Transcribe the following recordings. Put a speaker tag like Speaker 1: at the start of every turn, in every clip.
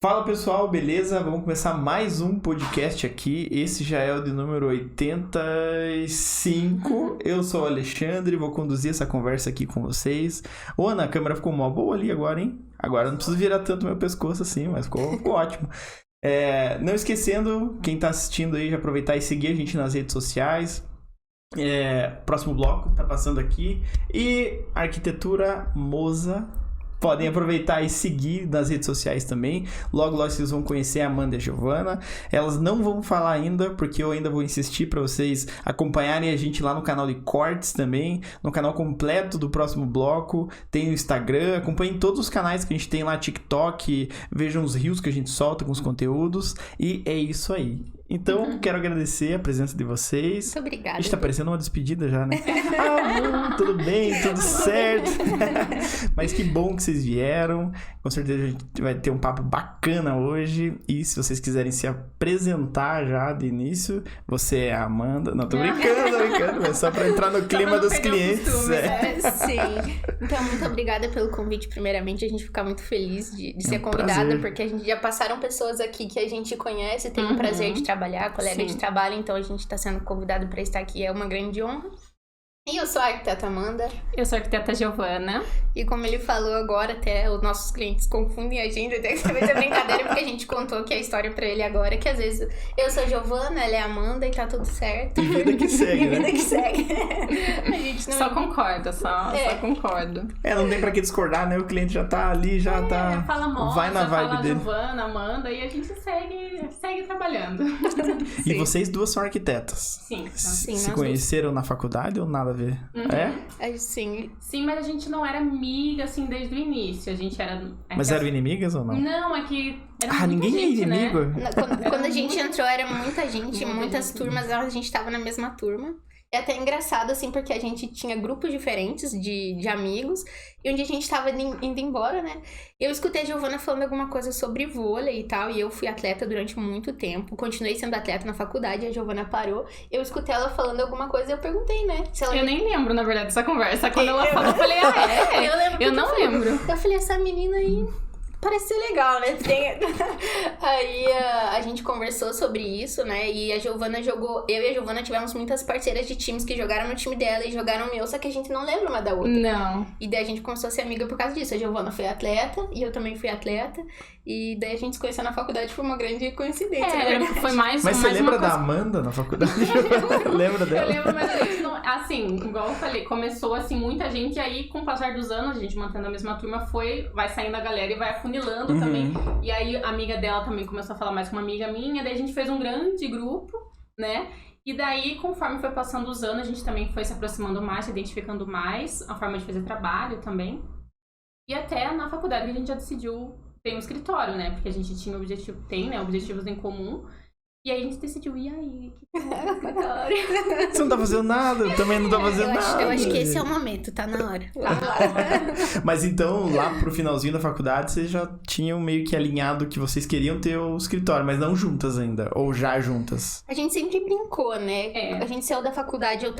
Speaker 1: Fala pessoal, beleza? Vamos começar mais um podcast aqui. Esse já é o de número 85. Eu sou o Alexandre e vou conduzir essa conversa aqui com vocês. Ô Ana, a câmera ficou mó boa ali agora, hein? Agora não preciso virar tanto meu pescoço assim, mas ficou ótimo. Não esquecendo, quem tá assistindo aí, já aproveitar e seguir a gente nas redes sociais. Próximo bloco tá passando aqui. E Arquitetura Moza. Podem aproveitar e seguir nas redes sociais também. Logo vocês vão conhecer a Amanda e a Giovana. Elas não vão falar ainda, porque eu ainda vou insistir para vocês acompanharem a gente lá no canal de cortes também. No canal completo do próximo bloco. Tem o Instagram. Acompanhem todos os canais que a gente tem lá, TikTok. Vejam os reels que a gente solta com os conteúdos. E é isso aí. Então, quero agradecer a presença de vocês.
Speaker 2: Muito obrigada.
Speaker 1: A gente tá parecendo uma despedida já, né? Tudo bem, tudo certo. Mas que bom que vocês vieram. Com certeza a gente vai ter um papo bacana hoje. E se vocês quiserem se apresentar já de início, você é a Amanda. Não, tô brincando. É só pra entrar no clima dos clientes.
Speaker 2: Sim. Então, muito obrigada pelo convite, primeiramente. A gente fica muito feliz de ser convidada,
Speaker 1: prazer.
Speaker 2: porque a gente já passaram pessoas aqui que a gente conhece, tem o prazer de trabalhar, colega de trabalho, então a gente está sendo convidado para estar aqui, é uma grande honra. E eu sou a arquiteta Amanda.
Speaker 3: Eu sou a arquiteta Giovana.
Speaker 2: E como ele falou agora, até os nossos clientes confundem a gente, até que talvez é brincadeira, porque a gente contou que a história pra ele agora, que às vezes eu sou a Giovana, ela é a Amanda e tá tudo certo.
Speaker 1: E vida que segue,
Speaker 2: né? Vida que segue. A gente não...
Speaker 3: Só concorda, só concordo.
Speaker 1: Não tem pra que discordar, né? O cliente já tá ali, já tá...
Speaker 3: Fala moça,
Speaker 1: vai na vibe
Speaker 3: fala
Speaker 1: dele.
Speaker 3: Giovana, Amanda, e a gente segue trabalhando.
Speaker 1: E vocês duas são arquitetas.
Speaker 3: Sim.
Speaker 1: Se conheceram na faculdade ou nada a ver?
Speaker 2: Sim.
Speaker 3: Sim, mas a gente não era amiga, assim, desde o início. A gente era...
Speaker 1: Mas eram inimigas ou não?
Speaker 3: Não, é que... Era muita
Speaker 1: ninguém
Speaker 3: gente,
Speaker 1: é inimigo?
Speaker 3: Né?
Speaker 2: Quando a gente entrou, era muita gente, muitas turmas, a gente tava na mesma turma. É até engraçado, assim, porque a gente tinha grupos diferentes de amigos. E onde a gente tava indo embora, né? Eu escutei a Giovana falando alguma coisa sobre vôlei e tal. E eu fui atleta durante muito tempo. Continuei sendo atleta na faculdade, a Giovana parou. Eu escutei ela falando alguma coisa e eu perguntei, né? Se ela...
Speaker 3: Eu nem lembro, na verdade, dessa conversa. Quando ela falou, eu falei, eu não lembro.
Speaker 2: Eu falei, essa menina aí... Parece ser legal, né? Aí a gente conversou sobre isso, né? E a Giovana jogou... Eu e a Giovana tivemos muitas parceiras de times que jogaram no time dela e jogaram no meu, só que a gente não lembra uma da outra.
Speaker 3: Não.
Speaker 2: E daí a gente começou a ser amiga por causa disso. A Giovana foi atleta e eu também fui atleta. E daí a gente se conheceu na faculdade, foi uma grande coincidência.
Speaker 3: Foi mais
Speaker 1: Mas
Speaker 3: mais
Speaker 1: você lembra
Speaker 3: uma
Speaker 1: da Amanda na faculdade? Lembra dela?
Speaker 3: Eu lembro, mas a gente não... Assim, igual eu falei, começou assim, muita gente. E aí, com o passar dos anos, a gente mantendo a mesma turma, vai saindo a galera e vai afunilando também. E aí, a amiga dela também começou a falar mais com uma amiga minha. Daí a gente fez um grande grupo, né? E daí, conforme foi passando os anos, a gente também foi se aproximando mais, se identificando mais. A forma de fazer trabalho também. E até na faculdade a gente já decidiu ter um escritório, né? Porque a gente tinha objetivos em comum. E aí a gente decidiu, e aí?
Speaker 1: Você não tá fazendo nada, eu também não tô fazendo nada.
Speaker 2: Eu acho que esse é o momento, tá na hora.
Speaker 1: Mas então, lá pro finalzinho da faculdade, vocês já tinham meio que alinhado que vocês queriam ter o escritório, mas não juntas ainda, ou já juntas?
Speaker 2: A gente sempre brincou, né? A gente saiu da faculdade, eu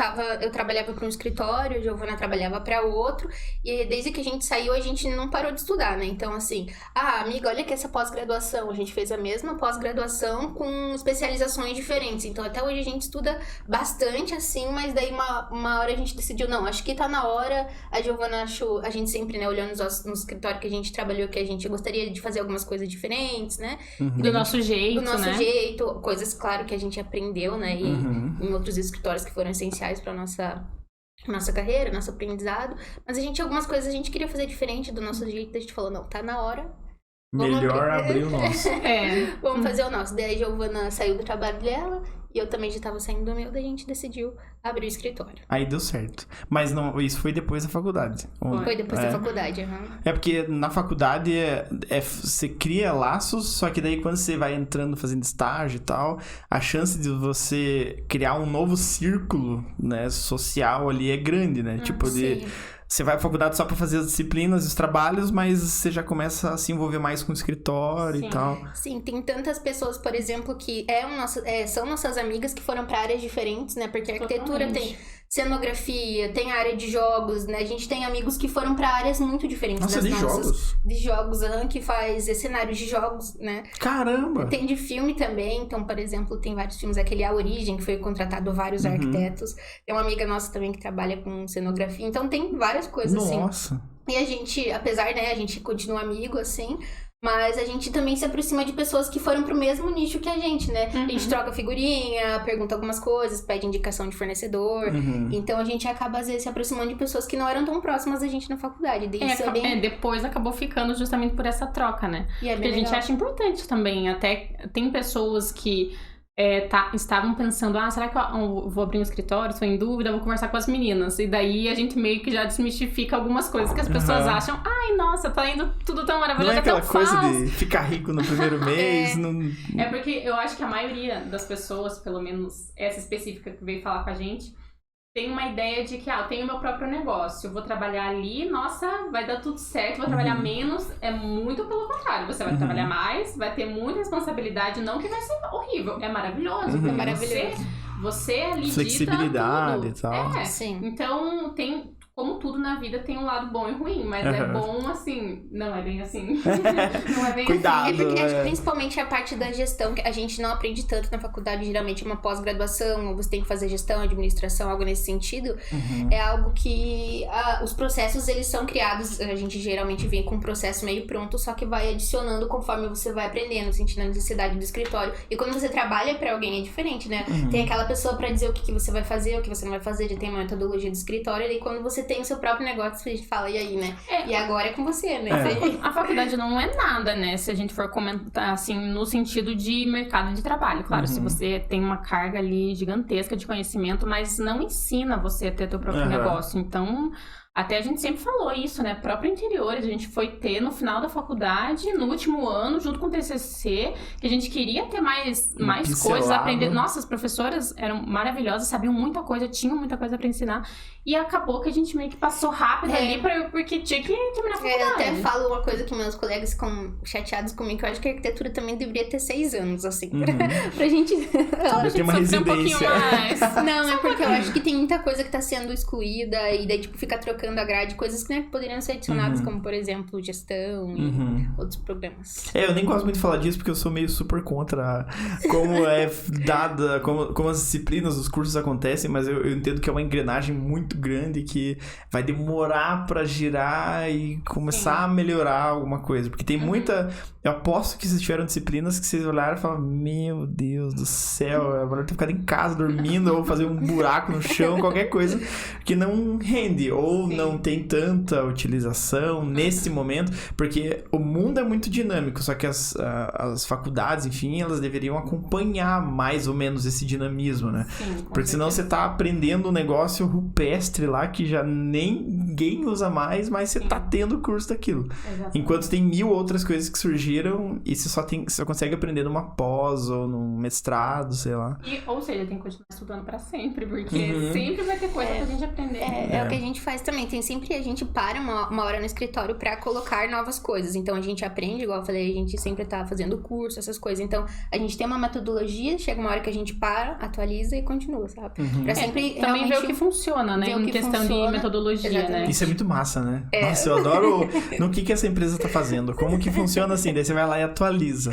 Speaker 2: trabalhava pra um escritório, a Giovana trabalhava pra outro, e desde que a gente saiu, a gente não parou de estudar, né? Então, assim, amiga, olha que essa pós-graduação, a gente fez a mesma pós-graduação com especializações diferentes. Então, até hoje a gente estuda bastante, assim, mas daí uma hora a gente decidiu, não, acho que tá na hora. A Giovana achou, a gente sempre, né, olhando no escritório que a gente trabalhou, que a gente gostaria de fazer algumas coisas diferentes, né?
Speaker 3: Do nosso jeito,
Speaker 2: Do nosso jeito. Coisas, claro, que a gente aprendeu, né? E em outros escritórios que foram essenciais pra nossa carreira, nosso aprendizado. Mas algumas coisas a gente queria fazer diferente do nosso jeito. A gente falou, não, tá na hora.
Speaker 1: Melhor abrir o nosso.
Speaker 2: Vamos fazer o nosso. Daí a Giovana saiu do trabalho dela e eu também já tava saindo do meu, daí a gente decidiu abrir o escritório.
Speaker 1: Aí deu certo. Mas não, isso foi depois da faculdade.
Speaker 2: Foi depois da faculdade,
Speaker 1: É porque na faculdade você cria laços, só que daí quando você vai entrando, fazendo estágio e tal, a chance de você criar um novo círculo, né, social ali é grande, né?
Speaker 2: Sim.
Speaker 1: Você vai à faculdade só pra fazer as disciplinas e os trabalhos, mas você já começa a se envolver mais com o escritório e tal.
Speaker 2: Sim, tem tantas pessoas, por exemplo, que são nossas amigas que foram pra áreas diferentes, né? Porque a arquitetura cenografia, tem a área de jogos, né? A gente tem amigos que foram pra áreas muito diferentes
Speaker 1: Nossa,
Speaker 2: das
Speaker 1: de
Speaker 2: nossas.
Speaker 1: jogos?
Speaker 2: De jogos, que faz cenários de jogos, né?
Speaker 1: Caramba!
Speaker 2: Tem de filme também, então, por exemplo, tem vários filmes, aquele A Origem, que foi contratado vários arquitetos. Tem uma amiga nossa também que trabalha com cenografia, então tem várias coisas, assim.
Speaker 1: Nossa!
Speaker 2: E a gente, apesar, né, a gente continua amigo, assim, mas a gente também se aproxima de pessoas que foram pro mesmo nicho que a gente, né? A gente troca figurinha, pergunta algumas coisas, pede indicação de fornecedor. Então a gente acaba, às vezes, se aproximando de pessoas que não eram tão próximas da gente na faculdade.
Speaker 3: Depois acabou ficando justamente por essa troca, né?
Speaker 2: E
Speaker 3: porque a gente acha importante também. Até tem pessoas que estavam pensando, será que eu vou abrir um escritório? Estou em dúvida, vou conversar com as meninas. E daí a gente meio que já desmistifica algumas coisas que as pessoas acham, nossa, tá indo tudo tão maravilhoso,
Speaker 1: não é aquela
Speaker 3: tão
Speaker 1: coisa
Speaker 3: fácil.
Speaker 1: de ficar rico no primeiro mês.
Speaker 3: É porque eu acho que a maioria das pessoas, pelo menos essa específica que veio falar com a gente, tem uma ideia de que, eu tenho meu próprio negócio, eu vou trabalhar ali, nossa, vai dar tudo certo, vou trabalhar menos. É muito pelo contrário, você vai trabalhar mais, vai ter muita responsabilidade, não que vai ser horrível, é maravilhoso.
Speaker 2: É maravilhoso.
Speaker 3: Você ali
Speaker 1: flexibilidade
Speaker 3: dita
Speaker 1: e tal.
Speaker 2: Sim.
Speaker 3: Então, como tudo na vida tem um lado bom e ruim, mas é bom assim, não é bem assim. Não é bem
Speaker 1: Cuidado,
Speaker 3: assim.
Speaker 2: É porque acho que principalmente a parte da gestão, que a gente não aprende tanto na faculdade, geralmente é uma pós-graduação, ou você tem que fazer gestão, administração, algo nesse sentido. É algo que os processos, eles são criados, a gente geralmente vem com um processo meio pronto, só que vai adicionando conforme você vai aprendendo, sentindo a necessidade do escritório. E quando você trabalha pra alguém é diferente, né? Tem aquela pessoa pra dizer o que você vai fazer, o que você não vai fazer, já tem uma metodologia do escritório, e aí quando você tem o seu próprio negócio, a gente fala, e aí, né? E agora é com você, né?
Speaker 3: A faculdade não é nada, né? Se a gente for comentar, assim, no sentido de mercado de trabalho. Claro, se você tem uma carga ali gigantesca de conhecimento, mas não ensina você a ter teu próprio negócio. Então, até a gente sempre falou isso, né? Próprio interiores, a gente foi ter no final da faculdade, no último ano, junto com o TCC, que a gente queria ter mais coisas, aprender. Nossa, as professoras eram maravilhosas, sabiam muita coisa, tinham muita coisa pra ensinar. E acabou que a gente meio que passou rápido ali, porque tinha que terminar a faculdade.
Speaker 2: Eu até falo uma coisa que meus colegas ficam chateados comigo, que eu acho que a arquitetura também deveria ter 6 anos, assim, pra gente...
Speaker 3: Só pra gente sofrer um pouquinho mais.
Speaker 2: Não, é porque eu acho que tem muita coisa que tá sendo excluída, e daí, tipo, fica trocando a grade, coisas que, né, poderiam ser adicionadas, como, por exemplo, gestão e outros programas.
Speaker 1: Eu nem gosto muito de falar disso, porque eu sou meio super contra como é dada, como as disciplinas, os cursos acontecem, mas eu entendo que é uma engrenagem muito grande que vai demorar pra girar e começar a melhorar alguma coisa. Porque tem muita... Eu aposto que vocês tiveram disciplinas que vocês olharam e falaram, meu Deus do céu, eu vou ter ficado em casa dormindo ou fazer um buraco no chão, qualquer coisa que não rende ou não tem tanta utilização nesse momento, porque o mundo é muito dinâmico, só que as faculdades, enfim, elas deveriam acompanhar mais ou menos esse dinamismo, né?
Speaker 2: Sim,
Speaker 1: porque senão você tá aprendendo um negócio rupestre lá que já ninguém usa mais, mas você tá tendo curso daquilo.
Speaker 3: Exatamente.
Speaker 1: Enquanto tem 1000 outras coisas que surgiram e você só consegue aprender numa pós ou num mestrado, sei lá.
Speaker 3: Ou seja, tem que continuar estudando pra sempre, porque sempre vai ter coisa pra gente aprender.
Speaker 2: É o que a gente faz também. Tem sempre, a gente para uma hora no escritório pra colocar novas coisas. Então, a gente aprende, igual eu falei, a gente sempre tá fazendo curso, essas coisas. Então, a gente tem uma metodologia, chega uma hora que a gente para, atualiza e continua, sabe? Pra sempre
Speaker 3: também ver o que funciona, né? Em questão de metodologia,
Speaker 2: exatamente.
Speaker 3: né?
Speaker 1: Isso é muito massa, né? Nossa, eu adoro no que essa empresa tá fazendo. Como que funciona assim? Daí você vai lá e atualiza.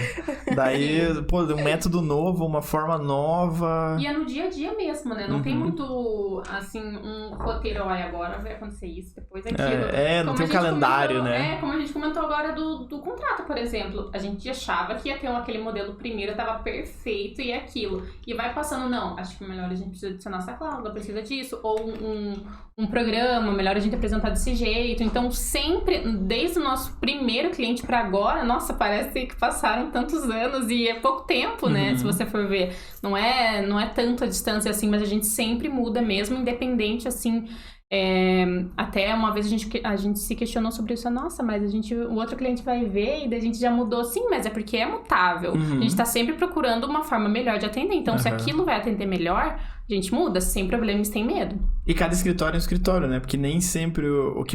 Speaker 1: Daí, pô, um método novo, uma forma nova.
Speaker 3: E é no dia a dia mesmo, né? Não tem muito, assim, um roteiro, agora vai acontecer isso, depois aquilo.
Speaker 1: Não tem um calendário, né?
Speaker 3: Como a gente comentou agora do contrato, por exemplo. A gente achava que ia ter aquele modelo primeiro, tava perfeito e aquilo. E vai passando, não, acho que melhor a gente precisa adicionar essa cláusula, precisa disso. Ou um programa, melhor a gente apresentar desse jeito. Então, sempre, desde o nosso primeiro cliente pra agora, nossa, parece que passaram tantos anos e é pouco tempo, né? Se você for ver. Não é tanto a distância assim, mas a gente sempre muda mesmo, independente, assim... até uma vez a gente se questionou sobre isso. Nossa, mas o outro cliente vai ver e daí a gente já mudou. Sim, mas é porque é mutável. A gente tá sempre procurando uma forma melhor de atender. Então, se aquilo vai atender melhor, a gente muda, sem problemas, tem medo.
Speaker 1: E cada escritório é um escritório, né? Porque nem sempre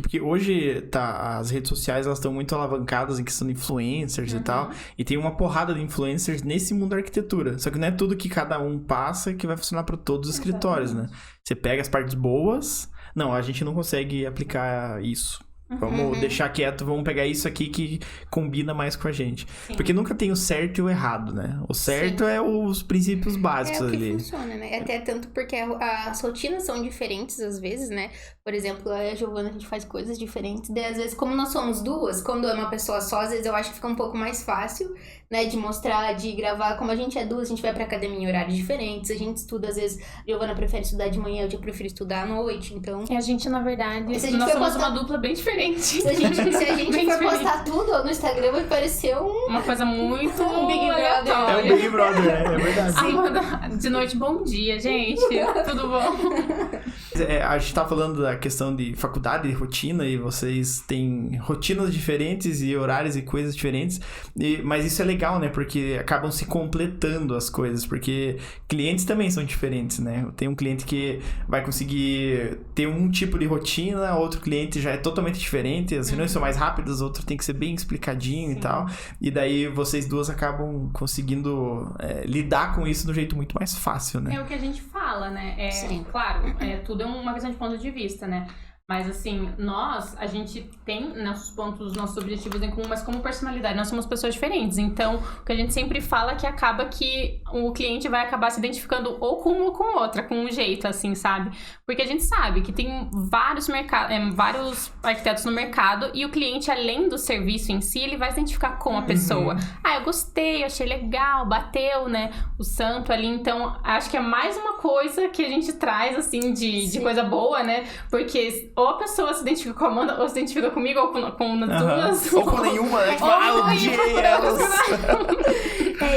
Speaker 1: porque hoje as redes sociais, elas estão muito alavancadas em questão de influencers e tal. E tem uma porrada de influencers nesse mundo da arquitetura. Só que não é tudo que cada um passa que vai funcionar para todos os escritórios, né? Você pega as partes boas... Não, a gente não consegue aplicar isso. Vamos deixar quieto, vamos pegar isso aqui que combina mais com a gente. Sim. Porque nunca tem o certo e o errado, né? O certo é os princípios básicos ali.
Speaker 2: É o que funciona, né? Até tanto porque as rotinas são diferentes às vezes, né? Por exemplo, a Giovana, a gente faz coisas diferentes. Daí, às vezes, como nós somos duas, quando é uma pessoa só, às vezes eu acho que fica um pouco mais fácil, né? De mostrar, de gravar. Como a gente é duas, a gente vai pra academia em horários diferentes. A gente estuda, às vezes, a Giovana prefere estudar de manhã, eu prefiro estudar à noite, então...
Speaker 3: E a gente, na verdade, nós somos uma dupla bem diferente.
Speaker 2: Se a gente for postar tudo no Instagram, vai parecer
Speaker 3: uma coisa muito...
Speaker 2: um Big Brother.
Speaker 1: É um Big Brother, é verdade.
Speaker 3: Amanda, de noite, bom dia, gente. Tudo bom?
Speaker 1: A gente tá falando da questão de faculdade e rotina, e vocês têm rotinas diferentes e horários e coisas diferentes, mas isso é legal, né? Porque acabam se completando as coisas, porque clientes também são diferentes, né? Tem um cliente que vai conseguir ter um tipo de rotina, outro cliente já é totalmente diferente, as reuniões são mais rápidas, outro tem que ser bem explicadinho. Sim. E tal, e daí vocês duas acabam conseguindo lidar com isso de um jeito muito mais fácil, né?
Speaker 3: É o que a gente fala, né? Claro, tudo é uma questão de ponto de vista, né? Mas assim, a gente tem nossos pontos, nossos objetivos em comum, mas como personalidade, nós somos pessoas diferentes. Então, o que a gente sempre fala é que acaba que o cliente vai acabar se identificando ou com uma ou com outra, com um jeito, assim, sabe? Porque a gente sabe que tem vários arquitetos no mercado e o cliente, além do serviço em si, ele vai se identificar com a pessoa. Eu gostei, achei legal, bateu, né? O santo ali. Então, acho que é mais uma coisa que a gente traz, assim, de coisa boa, né? Porque... ou a pessoa se identifica com a Amanda, ou se identifica comigo, ou com as duas.
Speaker 1: Ou com nenhuma, né?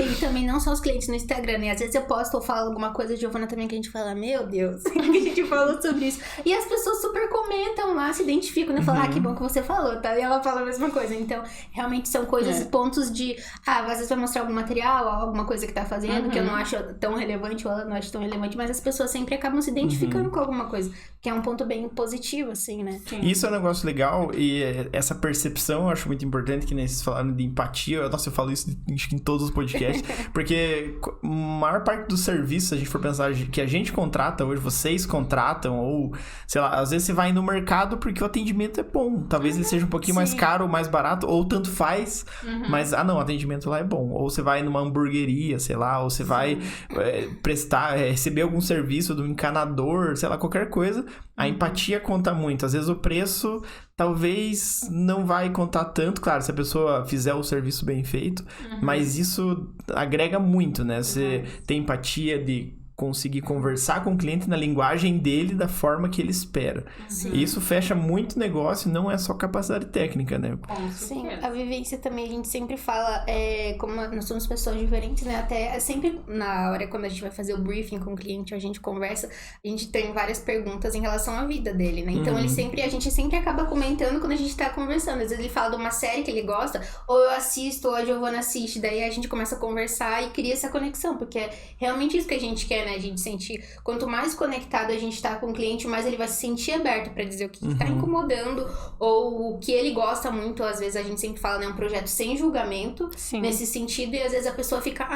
Speaker 2: E também não só os clientes no Instagram, né? Às vezes eu posto ou falo alguma coisa, Giovana também, que a gente fala, meu Deus, que a gente falou sobre isso. E as pessoas super comentam lá, se identificam, né? Falam, que bom que você falou, tá? E ela fala a mesma coisa. Então, realmente são coisas, pontos de... às vezes vai mostrar algum material, alguma coisa que tá fazendo, que eu não acho tão relevante, ou ela não acha tão relevante, mas as pessoas sempre acabam se identificando com alguma coisa, que é um ponto bem positivo, assim, né?
Speaker 1: Sim. Isso é um negócio legal, e essa percepção eu acho muito importante, que nem vocês falaram de empatia. Nossa, eu falo isso acho que em todos os podcasts, porque a maior parte dos serviços, se a gente for pensar que a gente contrata hoje, vocês contratam, ou, sei lá, às vezes você vai no mercado porque o atendimento é bom. Talvez ele seja um pouquinho mais caro ou mais barato, ou tanto faz, mas, o atendimento lá é bom. Ou você vai numa hamburgueria, sei lá, ou você vai receber algum serviço do encanador, sei lá, qualquer coisa. A empatia conta muito. Às vezes o preço talvez não vai contar tanto, claro, se a pessoa fizer o serviço bem feito, mas isso agrega muito, né? Você tem empatia de conseguir conversar com o cliente na linguagem dele, da forma que ele espera. Sim. E isso fecha muito negócio, não é só capacidade técnica, né?
Speaker 2: Sim, a vivência também, a gente sempre fala, como nós somos pessoas diferentes, né? Até sempre na hora quando a gente vai fazer o briefing com o cliente, a gente conversa, a gente tem várias perguntas em relação à vida dele, né? Então a gente sempre acaba comentando quando a gente tá conversando. Às vezes ele fala de uma série que ele gosta, ou eu assisto, ou a Giovana assiste, daí a gente começa a conversar e cria essa conexão, porque é realmente isso que a gente quer, né? A gente sentir, quanto mais conectado a gente tá com o cliente, mais ele vai se sentir aberto pra dizer o que tá incomodando, ou o que ele gosta muito. Às vezes a gente sempre fala, né, um projeto sem julgamento, nesse sentido, e às vezes a pessoa fica,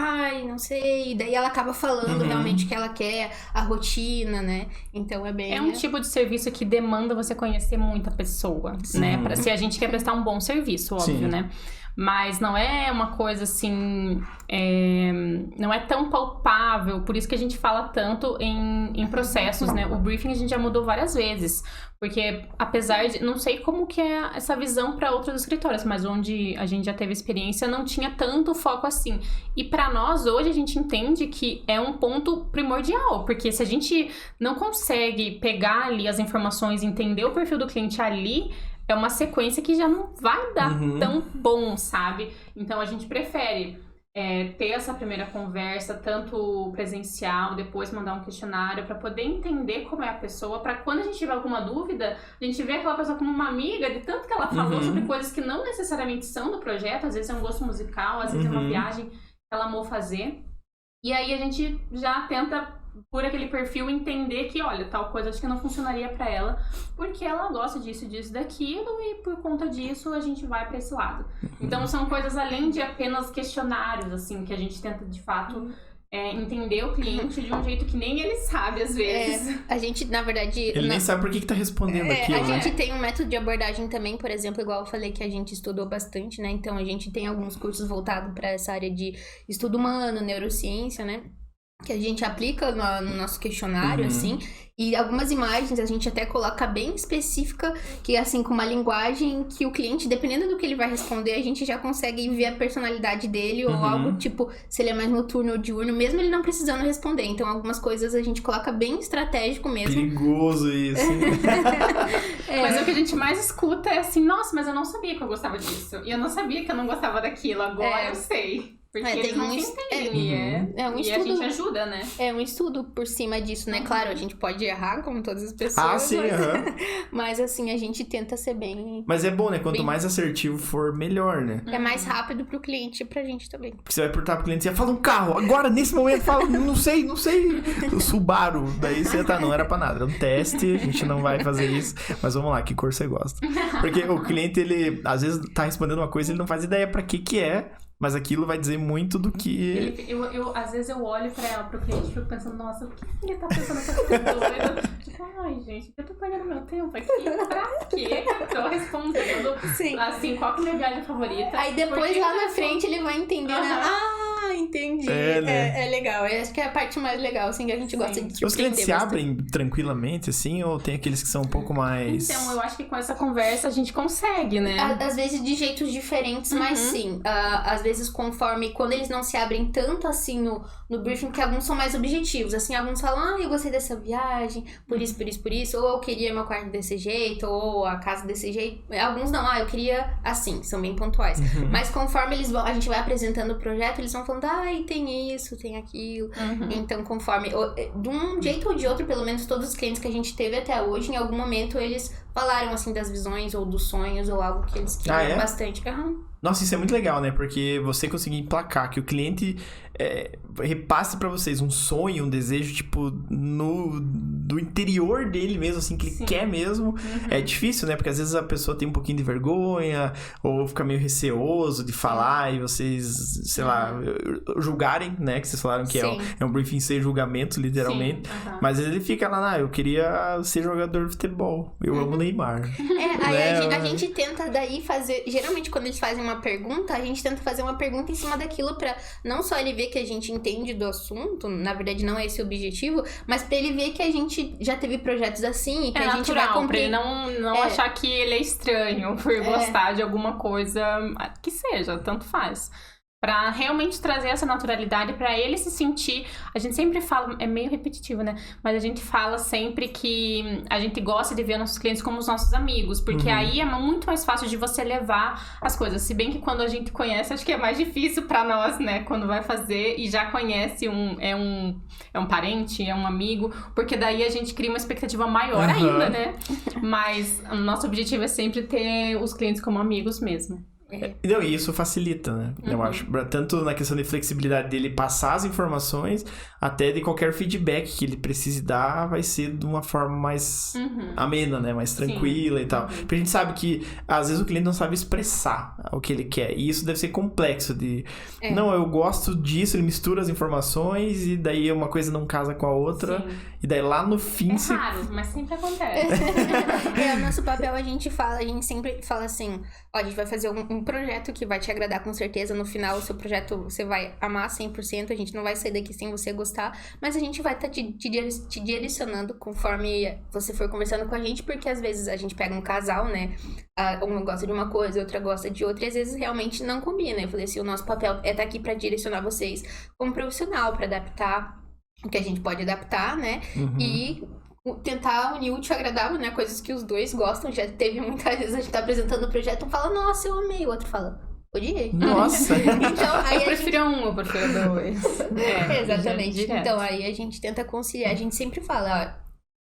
Speaker 2: não sei, e daí ela acaba falando realmente o que ela quer, a rotina, né? Então é bem...
Speaker 3: É um tipo de serviço que demanda você conhecer muito a pessoa, né? Se a gente quer prestar um bom serviço, óbvio, né? Mas não é uma coisa assim, não é tão palpável, por isso que a gente fala tanto em processos, né? O briefing a gente já mudou várias vezes, porque apesar de, não sei como que é essa visão para outros escritórios, mas onde a gente já teve experiência não tinha tanto foco assim. E para nós hoje a gente entende que é um ponto primordial, porque se a gente não consegue pegar ali as informações, entender o perfil do cliente ali, é uma sequência que já não vai dar tão bom, sabe? Então, a gente prefere ter essa primeira conversa, tanto presencial, depois mandar um questionário, para poder entender como é a pessoa, para quando a gente tiver alguma dúvida, a gente vê aquela pessoa como uma amiga, de tanto que ela falou sobre coisas que não necessariamente são do projeto, às vezes é um gosto musical, às vezes é uma viagem que ela amou fazer. E aí, a gente já tenta por aquele perfil, entender que, olha, tal coisa acho que não funcionaria pra ela, porque ela gosta disso, disso, daquilo, e por conta disso a gente vai pra esse lado. Então são coisas além de apenas questionários, assim, que a gente tenta de fato entender o cliente de um jeito que nem ele sabe, às vezes.
Speaker 2: A gente, na verdade...
Speaker 1: Ele nem sabe por que tá respondendo aquilo,
Speaker 2: A
Speaker 1: né?
Speaker 2: gente tem um método de abordagem também, por exemplo, igual eu falei que a gente estudou bastante, né? Então, a gente tem alguns cursos voltados para essa área de estudo humano, neurociência, né? Que a gente aplica no nosso questionário, assim. E algumas imagens a gente até coloca bem específica, que assim, com uma linguagem que o cliente, dependendo do que ele vai responder, a gente já consegue ver a personalidade dele, ou algo tipo, se ele é mais noturno ou diurno, mesmo ele não precisando responder. Então, algumas coisas a gente coloca bem estratégico mesmo.
Speaker 1: Perigoso isso.
Speaker 3: Mas o que a gente mais escuta é assim, nossa, mas eu não sabia que eu gostava disso. E eu não sabia que eu não gostava daquilo, agora eu sei. Porque eles não se entendem, e a gente ajuda, né?
Speaker 2: É um estudo por cima disso, né? Claro, a gente pode errar, como todas as pessoas.
Speaker 1: Ah, sim,
Speaker 2: mas assim, a gente tenta ser bem...
Speaker 1: Mas é bom, né? Quanto mais assertivo for, melhor, né?
Speaker 2: É mais rápido pro cliente e pra gente também.
Speaker 1: Porque você vai perguntar pro cliente, você fala um carro, agora, nesse momento, fala, não sei. O Subaru. Daí você não era pra nada, era um teste, a gente não vai fazer isso. Mas vamos lá, que cor você gosta? Porque o cliente, ele, às vezes, tá respondendo uma coisa, ele não faz ideia pra que é. Mas aquilo vai dizer muito do que...
Speaker 3: Às vezes eu olho pro cliente e fico pensando, nossa, o que ele tá pensando essa coisa doida? Tipo, ai, gente, eu tô perdendo meu tempo aqui. Pra quê? Eu tô respondendo, assim, qual que é a minha viagem favorita?
Speaker 2: Aí depois lá na frente ele vai entender, né? Ah, entendi.
Speaker 1: Né?
Speaker 2: É legal. Eu acho que é a parte mais legal, assim, que a gente gosta de surpreender.
Speaker 1: Os clientes se abrem tranquilamente, assim, ou tem aqueles que são um pouco mais...
Speaker 3: Então, eu acho que com essa conversa a gente consegue, né?
Speaker 2: Às vezes de jeitos diferentes, mas sim. Às vezes conforme, quando eles não se abrem tanto assim no briefing, que alguns são mais objetivos. Assim, alguns falam, eu gostei dessa viagem, por isso. Ou eu queria meu quarto desse jeito, ou a casa desse jeito. Alguns não, eu queria assim, são bem pontuais. Mas conforme a gente vai apresentando o projeto, eles vão falando, tem isso, tem aquilo. Então, conforme, de um jeito ou de outro, pelo menos todos os clientes que a gente teve até hoje, em algum momento eles falaram assim das visões ou dos sonhos ou algo que eles queriam bastante.
Speaker 1: Nossa, isso é muito legal, né? Porque você conseguir emplacar que o cliente repasse pra vocês um sonho, um desejo, tipo, do interior dele mesmo, assim, que ele quer mesmo. É difícil, né? Porque às vezes a pessoa tem um pouquinho de vergonha ou fica meio receoso de falar e vocês, sei lá, julgarem, né? Que vocês falaram que é um briefing sem julgamento, literalmente. Mas ele fica lá, eu queria ser jogador de futebol. Eu amo Neymar.
Speaker 2: Aí a gente tenta daí fazer... Geralmente, quando eles fazem uma pergunta, a gente tenta fazer uma pergunta em cima daquilo pra não só ele ver que a gente entende do assunto, na verdade não é esse o objetivo, mas pra ele ver que a gente já teve projetos assim e que a gente vai cumprir.
Speaker 3: Pra ele não achar que ele é estranho por gostar de alguma coisa que seja, tanto faz. Pra realmente trazer essa naturalidade, pra ele se sentir... A gente sempre fala, é meio repetitivo, né? Mas a gente fala sempre que a gente gosta de ver nossos clientes como os nossos amigos. Porque aí é muito mais fácil de você levar as coisas. Se bem que quando a gente conhece, acho que é mais difícil pra nós, né? Quando vai fazer e já conhece é um parente, é um amigo. Porque daí a gente cria uma expectativa maior ainda, né? Mas o nosso objetivo é sempre ter os clientes como amigos mesmo.
Speaker 1: Não, e isso facilita, né? Eu acho. Tanto na questão de flexibilidade dele passar as informações, até de qualquer feedback que ele precise dar, vai ser de uma forma mais amena, né? Mais tranquila e tal. Porque a gente sabe que, às vezes, o cliente não sabe expressar o que ele quer. E isso deve ser complexo de... Não, eu gosto disso, ele mistura as informações e daí uma coisa não casa com a outra. E daí lá no fim...
Speaker 3: É raro, mas sempre acontece.
Speaker 2: O nosso papel, a gente sempre fala assim, a gente vai fazer um projeto que vai te agradar com certeza. No final, o seu projeto você vai amar 100%. A gente não vai sair daqui sem você gostar. Mas a gente vai estar te direcionando conforme você for conversando com a gente. Porque às vezes a gente pega um casal, né? Uma gosta de uma coisa, outra gosta de outra. E às vezes realmente não combina. Eu falei assim, o nosso papel é estar aqui para direcionar vocês como profissional, para adaptar o que a gente pode adaptar, né? E... tentar unir útil e agradável, né? Coisas que os dois gostam. Já teve muitas vezes a gente tá apresentando o projeto, um fala, nossa, eu amei. O outro fala, odiei.
Speaker 1: Nossa!
Speaker 2: Então, aí
Speaker 3: eu prefiro eu prefiro dois.
Speaker 2: Exatamente. Então, aí a gente tenta conciliar. A gente sempre fala,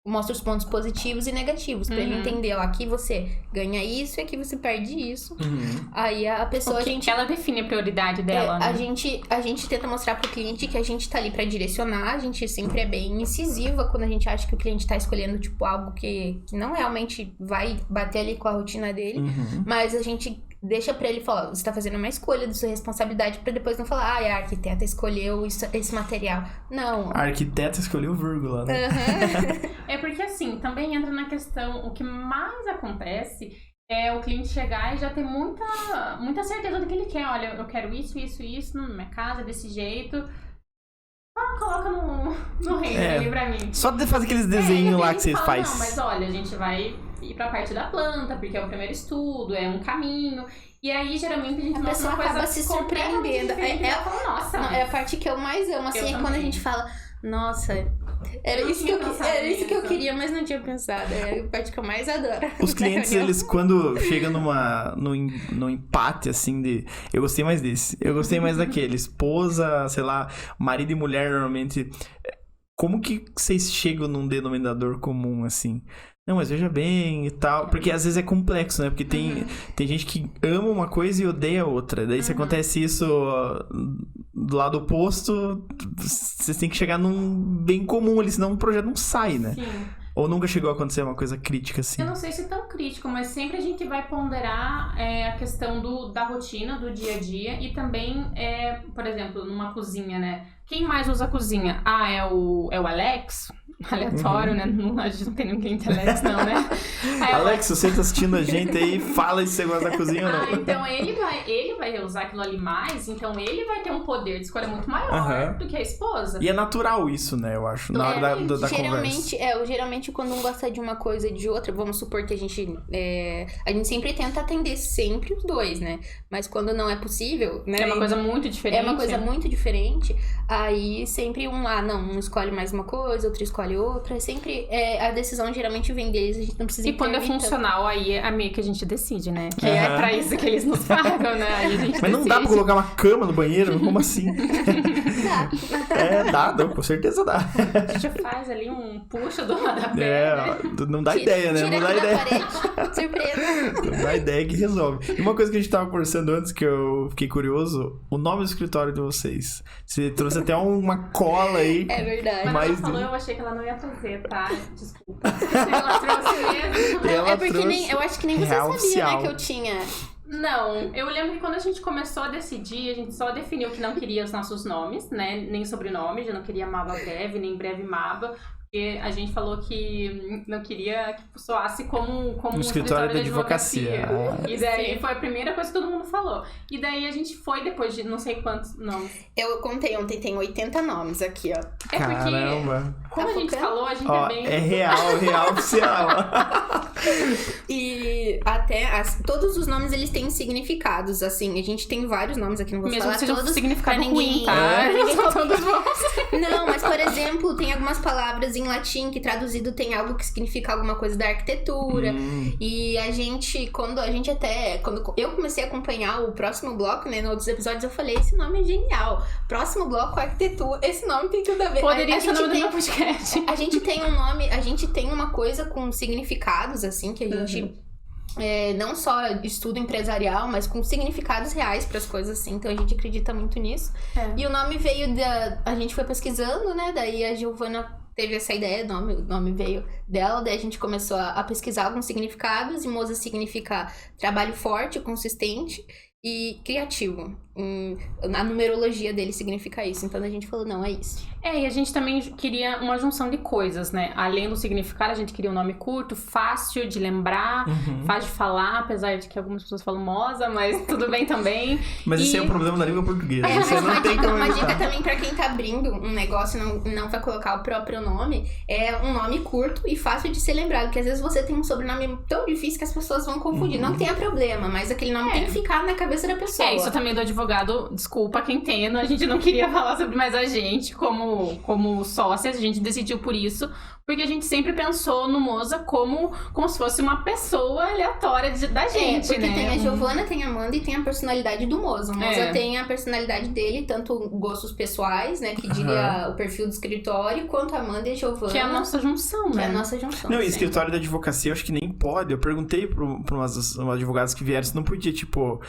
Speaker 2: mostra os pontos positivos e negativos, pra ele entender, ó, aqui você ganha isso e aqui você perde isso. Aí a pessoa,
Speaker 3: ela define a prioridade dela, né?
Speaker 2: A gente tenta mostrar pro cliente que a gente tá ali pra direcionar, a gente sempre é bem incisiva quando a gente acha que o cliente tá escolhendo, tipo, algo que não realmente vai bater ali com a rotina dele, mas a gente deixa pra ele falar, você tá fazendo uma escolha de sua responsabilidade, pra depois não falar, a arquiteta escolheu esse material. Não.
Speaker 1: A arquiteta escolheu vírgula, né?
Speaker 3: É porque assim, também entra na questão, o que mais acontece é o cliente chegar e já ter muita certeza do que ele quer. Olha, eu quero isso na minha casa, desse jeito. Coloca no reino ali pra mim.
Speaker 1: Só de fazer aqueles desenhos lá que vocês fazem.
Speaker 3: Não, mas olha, a gente vai ir pra parte da planta, porque é o primeiro estudo, é um caminho. E aí, geralmente, a gente mostra uma coisa
Speaker 2: acaba se surpreendendo.
Speaker 3: Nossa,
Speaker 2: é a parte que eu mais amo, assim, é quando a gente fala, nossa, era isso que eu queria, mas não tinha pensado. É a parte que eu mais adoro.
Speaker 1: Os clientes, eles, quando chegam no empate, assim, de... Eu gostei mais desse. Eu gostei mais daquele. Esposa, sei lá, marido e mulher, normalmente... Como que vocês chegam num denominador comum, assim? Não, mas veja bem e tal. Porque às vezes é complexo, né? Porque tem gente que ama uma coisa e odeia outra. Daí se acontece isso do lado oposto, vocês têm que chegar num bem comum ali, senão o projeto não sai, né?
Speaker 3: Sim.
Speaker 1: Ou nunca chegou a acontecer uma coisa crítica assim?
Speaker 3: Eu não sei se é tão crítico, mas sempre a gente vai ponderar a questão da rotina, do dia a dia. E também, por exemplo, numa cozinha, né? Quem mais usa a cozinha? Ah, é o Alex? Aleatório, né? A gente não tem nenhum cliente Alex, não, né? Aí,
Speaker 1: Alex, se você tá assistindo a gente aí, fala se você gosta da cozinha ou não.
Speaker 3: Então ele vai usar aquilo ali mais, então ele vai ter um poder de escolha muito maior do que a esposa.
Speaker 1: E é natural isso, né? Eu acho, na hora da conversa.
Speaker 2: Geralmente quando um gosta de uma coisa e de outra, vamos supor que a gente sempre tenta atender sempre os dois, né? Mas quando não é possível, né?
Speaker 3: É uma coisa muito diferente.
Speaker 2: É uma coisa muito diferente. Aí sempre um escolhe mais uma coisa, outro escolhe outra. Sempre a decisão geralmente vem deles, a gente não precisa.
Speaker 3: E quando é funcional, aí é meio que a gente decide, né? Que é pra isso que eles nos pagam, né? Aí a gente
Speaker 1: Mas não dá pra colocar uma cama no banheiro? Como assim?
Speaker 2: Dá.
Speaker 1: Dá, com certeza dá.
Speaker 3: A gente faz ali um puxa do rodapé, né?
Speaker 1: Não dá ideia, né? Não dá ideia.
Speaker 2: Surpresa.
Speaker 1: Não dá ideia que resolve. E uma coisa que a gente tava conversando antes, que eu fiquei curioso, o nome do escritório de vocês. Você trouxe até uma cola aí.
Speaker 2: É verdade.
Speaker 3: Mas ela falou, eu achei que ela não ia trazer, tá? Desculpa. Ela trouxe mesmo.
Speaker 2: Porque eu acho que nem você sabia,
Speaker 1: oficial,
Speaker 2: né, que eu tinha.
Speaker 3: Não, eu lembro que quando a gente começou a decidir, a gente só definiu que não queria os nossos nomes, né? Nem sobrenome, já não queria Maba Breve, nem Breve Maba. Porque a gente falou que não queria que soasse como um escritório de advocacia. E daí foi a primeira coisa que todo mundo falou. E daí a gente foi depois de não sei quantos nomes.
Speaker 2: Eu contei ontem, tem 80 nomes aqui, ó.
Speaker 3: É porque,
Speaker 1: caramba,
Speaker 3: como a gente falou, a gente é bem...
Speaker 1: É real oficial.
Speaker 2: E até todos os nomes, eles têm significados, assim. A gente tem vários nomes aqui, não vou falar
Speaker 3: seja
Speaker 2: todos.
Speaker 3: Significado
Speaker 2: pra ninguém,
Speaker 3: ruim, tá?
Speaker 2: ninguém
Speaker 3: Todos bons.
Speaker 2: Não, mas por exemplo, tem algumas palavras em latim que traduzido tem algo que significa alguma coisa da arquitetura. E a gente, quando eu comecei a acompanhar o próximo bloco, né, nos outros episódios, eu falei, esse nome é genial. Próximo bloco, arquitetura, esse nome tem tudo a ver.
Speaker 3: Poderia ser o nome do meu podcast.
Speaker 2: A gente tem um nome, a gente tem uma coisa com significados, assim, que a gente... não só estudo empresarial, mas com significados reais para as coisas assim, então a gente acredita muito nisso. E o nome veio a gente foi pesquisando, né, daí a Giovana teve essa ideia, o nome veio dela, daí a gente começou a pesquisar alguns significados, e Moza significa trabalho forte, consistente e criativo. A numerologia dele significa isso, então a gente falou, não, é isso.
Speaker 3: E a gente também queria uma junção de coisas, né? Além do significado, a gente queria um nome curto, fácil de lembrar, fácil de falar, apesar de que algumas pessoas falam Moza, mas tudo bem também.
Speaker 1: Mas esse é o problema da língua portuguesa. Você não tem como
Speaker 2: uma dica também pra quem tá abrindo um negócio e não vai colocar o próprio nome, é um nome curto e fácil de ser lembrado, porque às vezes você tem um sobrenome tão difícil que as pessoas vão confundir. Não tenha problema, mas aquele nome tem que ficar na cabeça da pessoa.
Speaker 3: Isso também do advogado, desculpa quem tenha, a gente não queria falar sobre, mas a gente, como sócias, a gente decidiu por isso, Porque a gente sempre pensou no Moza como se fosse uma pessoa aleatória da gente,
Speaker 2: porque
Speaker 3: né?
Speaker 2: tem a Giovana, tem a Amanda e tem a personalidade do Moza. O Moza tem a personalidade dele, tanto gostos pessoais, né? Que diria o perfil do escritório, quanto a Amanda e a Giovana.
Speaker 3: Que é a nossa junção, né?
Speaker 2: Que é a nossa junção.
Speaker 1: Não, e escritório da advocacia eu acho que nem pode. Eu perguntei pra umas advogadas que vieram se não podia, tipo,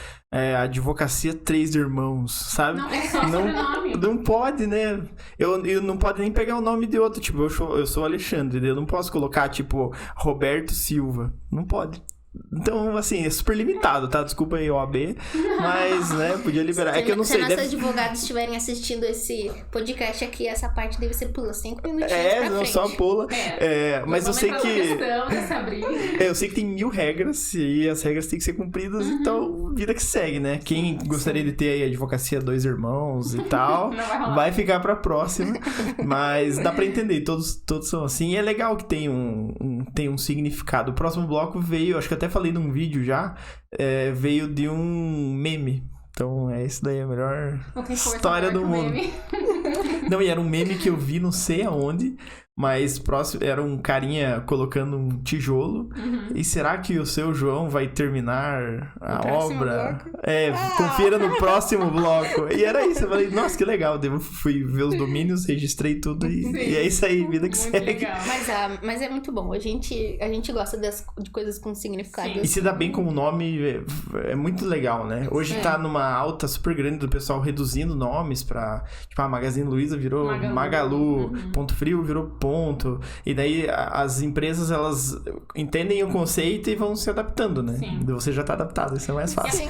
Speaker 1: advocacia 3 irmãos, sabe?
Speaker 3: Não, é só sobrenome.
Speaker 1: Não pode, né? Eu não pode nem pegar o nome de outro. Tipo, eu sou Alexandre, eu não posso colocar, tipo, Roberto Silva. Não pode. Então, assim, é super limitado, tá? Desculpa aí, OAB, mas, né, podia liberar. É que eu não sei.
Speaker 2: Se nossos advogados estiverem assistindo esse podcast aqui, essa parte deve ser pula 5 minutinhos pra
Speaker 1: não
Speaker 2: frente.
Speaker 1: só pula. Mas eu sei que... Eu sei que tem 1000 regras e as regras têm que ser cumpridas, então, vida que segue, né? Quem gostaria de ter aí a advocacia 2 irmãos e tal, vai ficar pra próxima. Mas dá pra entender, todos são assim. E é legal que tem um significado. O próximo bloco veio, acho que até falei num vídeo já, veio de um meme. Então, isso daí é a melhor história do mundo. Não, e era um meme que eu vi não sei aonde, mas próximo era um carinha colocando um tijolo. E será que o seu João vai terminar a obra? Confira no próximo bloco. E era isso, eu falei, nossa, que legal. Eu fui ver os domínios, registrei tudo e é isso aí, vida que segue.
Speaker 3: Legal.
Speaker 2: Mas é muito bom, a gente gosta de coisas com significado.
Speaker 1: E se dá bem com o nome, é muito legal, né? Hoje tá numa alta super grande do pessoal reduzindo nomes pra... Tipo, a Magazine Luiza virou Magalu, Ponto Frio virou Ponto. E daí as empresas, elas entendem o conceito e vão se adaptando, né?
Speaker 3: Sim.
Speaker 1: Você já tá adaptado, isso é mais fácil.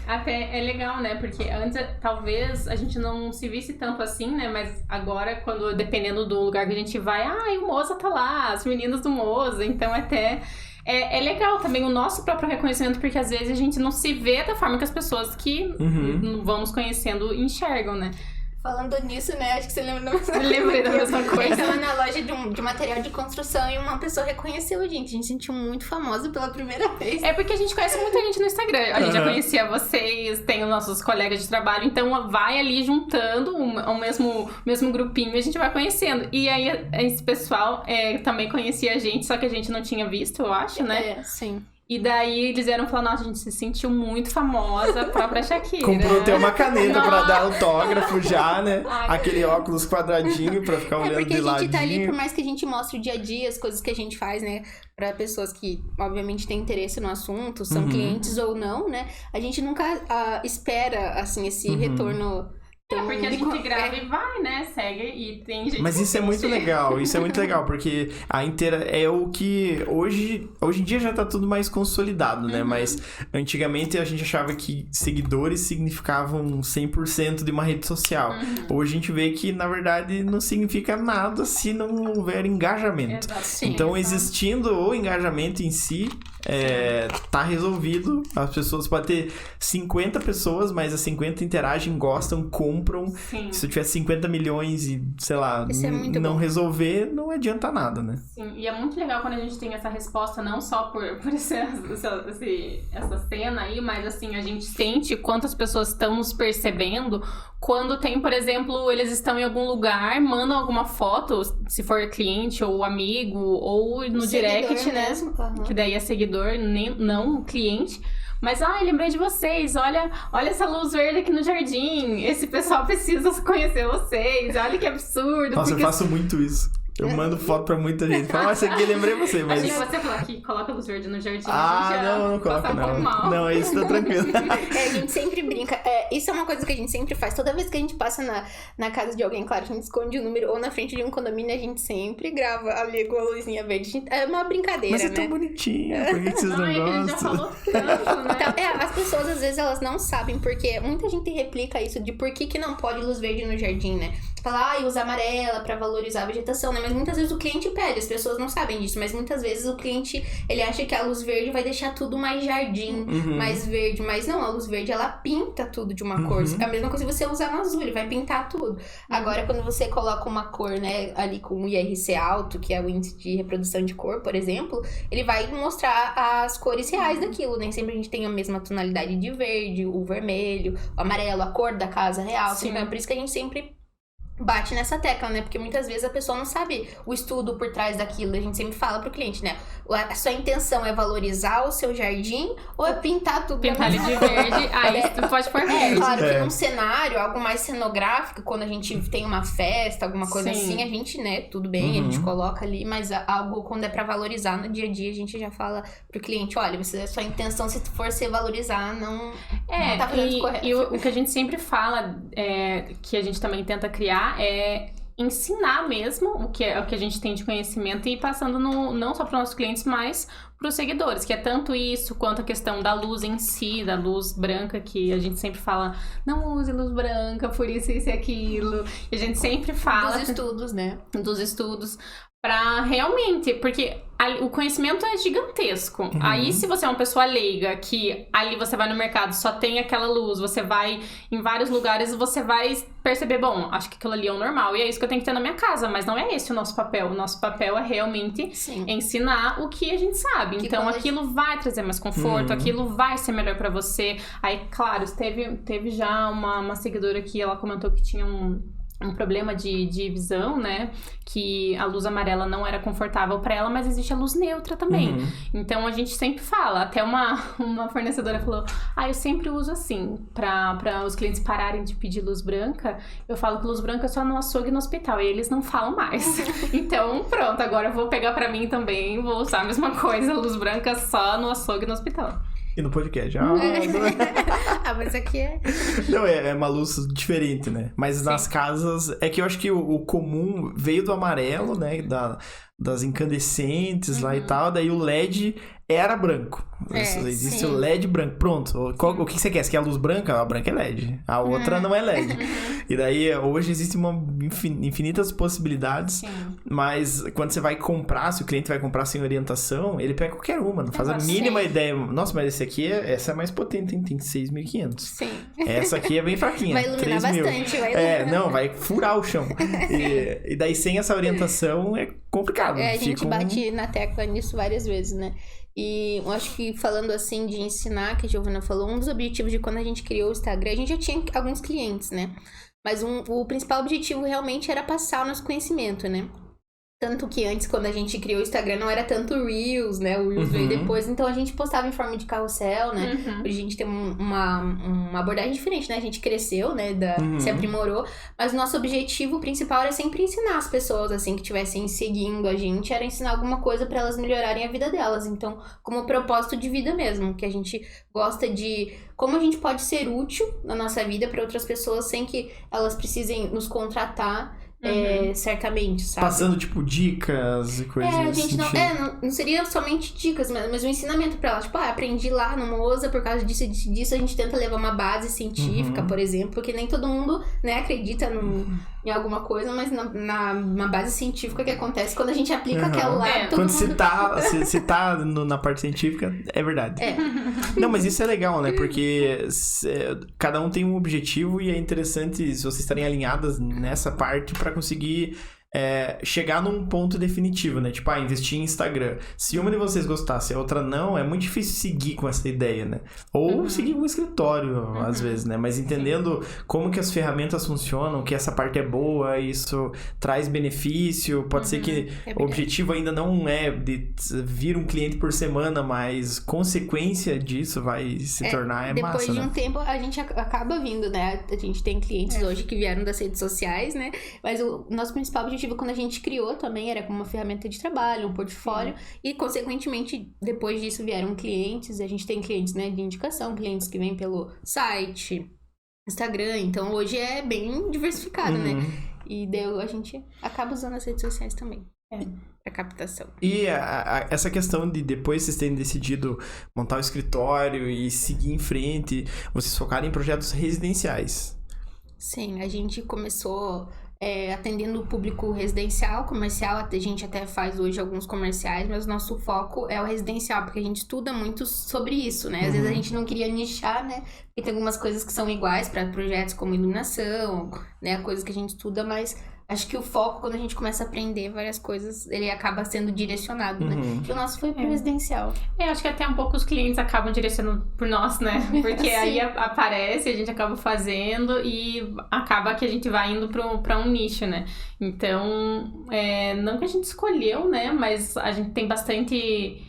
Speaker 3: Até é legal, né? Porque antes, talvez, a gente não se visse tanto assim, né? Mas agora, dependendo do lugar que a gente vai, o Moza tá lá, as meninas do Moza. Então, até... É legal também o nosso próprio reconhecimento, porque às vezes a gente não se vê da forma que as pessoas que vamos conhecendo enxergam, né?
Speaker 2: Falando nisso, né? Acho que você lembra da mesma coisa.
Speaker 3: Lembrei da mesma coisa.
Speaker 2: Eu tava na loja de material de construção e uma pessoa reconheceu a gente. A gente se sentiu muito famosa pela primeira vez.
Speaker 3: É porque a gente conhece muita gente no Instagram. A gente já conhecia vocês, tem os nossos colegas de trabalho. Então, vai ali juntando o mesmo grupinho e a gente vai conhecendo. E aí, esse pessoal também conhecia a gente, só que a gente não tinha visto, eu acho, né?
Speaker 2: Sim.
Speaker 3: E daí eles vieram falar, nossa, a gente se sentiu muito famosa, a própria Shakira.
Speaker 1: Comprou até uma caneta pra dar autógrafo já, né? Aquele óculos quadradinho pra ficar olhando de ladinho.
Speaker 2: Porque a gente tá ali, por mais que a gente mostre o dia a dia, as coisas que a gente faz, né? Pra pessoas que, obviamente, têm interesse no assunto, são clientes ou não, né? A gente nunca espera, assim, esse retorno...
Speaker 3: porque a gente grava e vai, né? Segue e tem gente.
Speaker 1: Mas isso é muito legal, porque a inteira é o que hoje em dia já tá tudo mais consolidado, né? Mas antigamente a gente achava que seguidores significavam 100% de uma rede social. Hoje a gente vê que, na verdade, não significa nada se não houver engajamento. Então, existindo o engajamento em si, tá resolvido. As pessoas podem ter 50 pessoas, mas as 50 interagem, gostam, compram.
Speaker 3: Sim.
Speaker 1: Se eu tiver 50 milhões e, sei lá, não
Speaker 2: bom.
Speaker 1: resolver, não adianta nada, né?
Speaker 3: Sim, e é muito legal quando a gente tem essa resposta, não só por essa cena aí, mas assim, a gente sente quantas pessoas estão nos percebendo quando tem, por exemplo, eles estão em algum lugar, mandam alguma foto, se for cliente ou amigo, ou no direct, né?
Speaker 2: Mesmo,
Speaker 3: que daí é seguidor, não cliente. Mas, lembrei de vocês, olha essa luz verde aqui no jardim, esse pessoal precisa conhecer vocês, olha que absurdo.
Speaker 1: Nossa, eu faço muito isso. Eu mando foto pra muita gente. Fala, essa aqui lembrei você, mas...
Speaker 3: Achei que você falou aqui, coloca luz verde no jardim.
Speaker 1: Não coloca não. Não, isso tá tranquilo.
Speaker 2: A gente sempre brinca. Isso é uma coisa que a gente sempre faz. Toda vez que a gente passa na casa de alguém, claro, a gente esconde o número, ou na frente de um condomínio, a gente sempre grava ali com a luzinha verde. É uma brincadeira,
Speaker 1: mas é tão bonitinha, por que vocês não gostam?
Speaker 3: A gente já falou tanto, né?
Speaker 2: Então, as pessoas, às vezes, elas não sabem, porque muita gente replica isso de por que não pode luz verde no jardim, né? Fala, usa amarela pra valorizar a vegetação, né? Mas muitas vezes o cliente pede, as pessoas não sabem disso, mas muitas vezes o cliente, ele acha que a luz verde vai deixar tudo mais jardim, mais verde, mas não, a luz verde, ela pinta tudo de uma cor. É a mesma coisa se você usar um azul, ele vai pintar tudo. Agora, quando você coloca uma cor, né, ali com o IRC alto, que é o índice de reprodução de cor, por exemplo, ele vai mostrar as cores reais daquilo, nem sempre a gente tem a mesma tonalidade de verde, o vermelho, o amarelo, a cor da casa real, então é por isso que a gente sempre bate nessa tecla, né? Porque muitas vezes a pessoa não sabe o estudo por trás daquilo. A gente sempre fala pro cliente, né? A sua intenção é valorizar o seu jardim ou é pintar tudo?
Speaker 3: Pintar ele de verde, aí tu pode pôr verde.
Speaker 2: Claro que num cenário, algo mais cenográfico, quando a gente tem uma festa, alguma coisa
Speaker 3: Sim.
Speaker 2: assim, a gente, né, tudo bem, a gente coloca ali, mas algo quando é pra valorizar no dia a dia, a gente já fala pro cliente, olha, a sua intenção, se for ser valorizar, não tá fazendo correto.
Speaker 3: E o que a gente sempre fala, que a gente também tenta criar, é ensinar mesmo o que a gente tem de conhecimento e ir passando não só para os nossos clientes, mas para os seguidores, que é tanto isso quanto a questão da luz em si, da luz branca, que a gente sempre fala, não use luz branca, por isso e aquilo. E a gente sempre fala...
Speaker 2: Dos estudos, né?
Speaker 3: Dos estudos, para realmente... Porque o conhecimento é gigantesco. Aí, se você é uma pessoa leiga, que ali você vai no mercado, só tem aquela luz, você vai em vários lugares, você vai perceber, bom, acho que aquilo ali é o normal, e é isso que eu tenho que ter na minha casa, mas não é esse o nosso papel. O nosso papel é realmente ensinar o que a gente sabe.
Speaker 2: Que
Speaker 3: então, aquilo vai trazer mais conforto, aquilo vai ser melhor pra você. Aí, claro, teve já uma seguidora que ela comentou que tinha um problema de visão, né? Que a luz amarela não era confortável pra ela, mas existe a luz neutra também. Então, a gente sempre fala, até uma fornecedora falou, eu sempre uso assim, pra os clientes pararem de pedir luz branca, eu falo que luz branca é só no açougue e no hospital, e eles não falam mais. Então, pronto, agora eu vou pegar pra mim também, vou usar a mesma coisa, luz branca só no açougue e no hospital.
Speaker 1: E no podcast.
Speaker 2: Mas aqui é...
Speaker 1: Não, é uma luz diferente, né? Mas nas casas... É que eu acho que o comum veio do amarelo, né? Das incandescentes lá e tal. Daí o LED era branco. Existe o LED branco. Pronto. O que você quer? Você quer a luz branca? A branca é LED. A outra não é LED. E daí, hoje, existem infinitas possibilidades. Sim. Mas quando você vai comprar, se o cliente vai comprar sem orientação, ele pega qualquer uma. Não faz a mínima ideia. Nossa, mas essa é mais potente, hein? Tem 6.500.
Speaker 2: Sim.
Speaker 1: Essa aqui é bem fraquinha.
Speaker 2: Vai iluminar bastante.
Speaker 1: Vai furar o chão. E daí, sem essa orientação, é complicado.
Speaker 2: A gente bate na tecla nisso várias vezes, né? E eu acho que falando assim de ensinar, que a Giovana falou, um dos objetivos de quando a gente criou o Instagram, a gente já tinha alguns clientes, né? Mas o principal objetivo realmente era passar o nosso conhecimento, né? Tanto que antes, quando a gente criou o Instagram, não era tanto Reels, né? O Reels veio depois, então a gente postava em forma de carrossel, né? A gente tem uma abordagem diferente, né? A gente cresceu, né? Se aprimorou. Mas o nosso objetivo principal era sempre ensinar as pessoas, assim, que estivessem seguindo a gente, era ensinar alguma coisa pra elas melhorarem a vida delas. Então, como propósito de vida mesmo, que a gente gosta de... Como a gente pode ser útil na nossa vida pra outras pessoas sem que elas precisem nos contratar certamente, sabe?
Speaker 1: Passando, tipo, dicas e coisas
Speaker 2: a gente não seria somente dicas, mas um ensinamento pra ela. Tipo, aprendi lá no Moza por causa disso e disso. A gente tenta levar uma base científica, por exemplo, porque nem todo mundo, né, acredita em alguma coisa, mas na base científica que acontece quando a gente aplica aquela lá.
Speaker 1: Quando se tá na parte científica, é verdade. Não, mas isso é legal, né? Porque cada um tem um objetivo e é interessante se vocês estarem alinhadas nessa parte pra conseguir chegar num ponto definitivo, né? Tipo, investir em Instagram. Se uma de vocês gostasse e a outra não, é muito difícil seguir com essa ideia, né? Ou seguir um escritório, às vezes, né? Mas entendendo como que as ferramentas funcionam, que essa parte é boa, isso traz benefício. Pode ser que o objetivo ainda não é de vir um cliente por semana, mas consequência disso vai se tornar
Speaker 2: depois
Speaker 1: massa,
Speaker 2: de um
Speaker 1: né?
Speaker 2: tempo, a gente acaba vindo, né? A gente tem clientes hoje que vieram das redes sociais, né? Mas o nosso principal objetivo quando a gente criou também era como uma ferramenta de trabalho, um portfólio, e consequentemente depois disso vieram clientes, a gente tem clientes, né, de indicação, clientes que vêm pelo site, Instagram, então hoje é bem diversificado, né? E daí a gente acaba usando as redes sociais também. Pra captação.
Speaker 1: E essa questão de depois vocês terem decidido montar o escritório e seguir em frente, vocês focarem em projetos residenciais.
Speaker 2: Sim, a gente começou atendendo o público residencial, comercial, a gente até faz hoje alguns comerciais, mas o nosso foco é o residencial, porque a gente estuda muito sobre isso, né? Às vezes a gente não queria nichar, né? Porque tem algumas coisas que são iguais para projetos como iluminação, né? Coisas que a gente estuda, mas Acho que o foco, quando a gente começa a aprender várias coisas, ele acaba sendo direcionado, né? Porque o nosso foi presidencial.
Speaker 3: Acho que até um pouco os clientes acabam direcionando por nós, né? Porque aí aparece, a gente acaba fazendo e acaba que a gente vai indo pra um nicho, né? Então, não que a gente escolheu, né? Mas a gente tem bastante...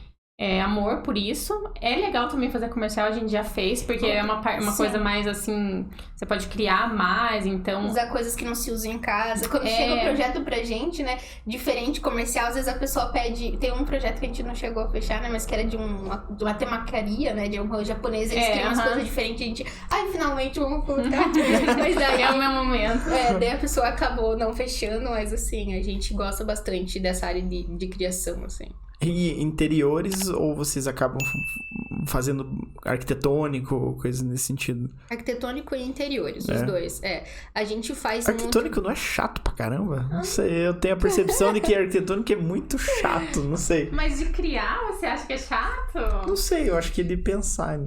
Speaker 3: amor por isso. É legal também fazer comercial, a gente já fez, porque é uma coisa mais assim, você pode criar mais, então...
Speaker 2: Usar coisas que não se usam em casa. Quando chega um projeto pra gente, né, diferente comercial, às vezes a pessoa pede... Tem um projeto que a gente não chegou a fechar, né, mas que era de uma temacaria, né, de uma japonesa, eles queriam umas coisas diferentes, a gente... finalmente vamos colocar. Mas daí...
Speaker 3: É o meu momento.
Speaker 2: Daí a pessoa acabou não fechando, mas assim, a gente gosta bastante dessa área de criação, assim.
Speaker 1: E interiores, ou vocês acabam fazendo arquitetônico, coisas nesse sentido?
Speaker 2: Arquitetônico e interiores, os dois. A gente faz
Speaker 1: arquitetônico não é chato pra caramba? Não sei, eu tenho a percepção de que arquitetônico é muito chato, não sei.
Speaker 3: Mas de criar, você acha que é chato?
Speaker 1: Não sei, eu acho que de pensar.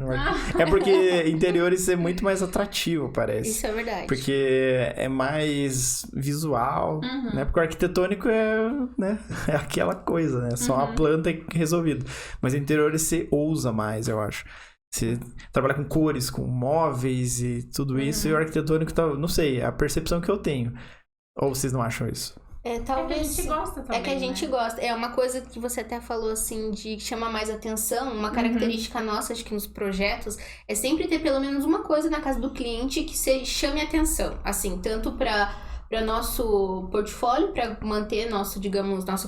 Speaker 1: É porque interiores é muito mais atrativo, parece.
Speaker 2: Isso é verdade.
Speaker 1: Porque é mais visual, né? Porque o arquitetônico é aquela coisa, né? Só uma planta e resolvido. Mas interiores você ousa mais, eu acho. Você trabalha com cores, com móveis e tudo isso. E o arquitetônico tá... Não sei, é a percepção que eu tenho. Ou vocês não acham isso?
Speaker 2: Talvez
Speaker 3: é que a gente gosta também,
Speaker 2: que a gente gosta. É uma coisa que você até falou, assim, de chamar mais atenção. Uma característica nossa, acho que nos projetos, é sempre ter pelo menos uma coisa na casa do cliente que chame atenção. Assim, tanto para nosso portfólio, para manter nossa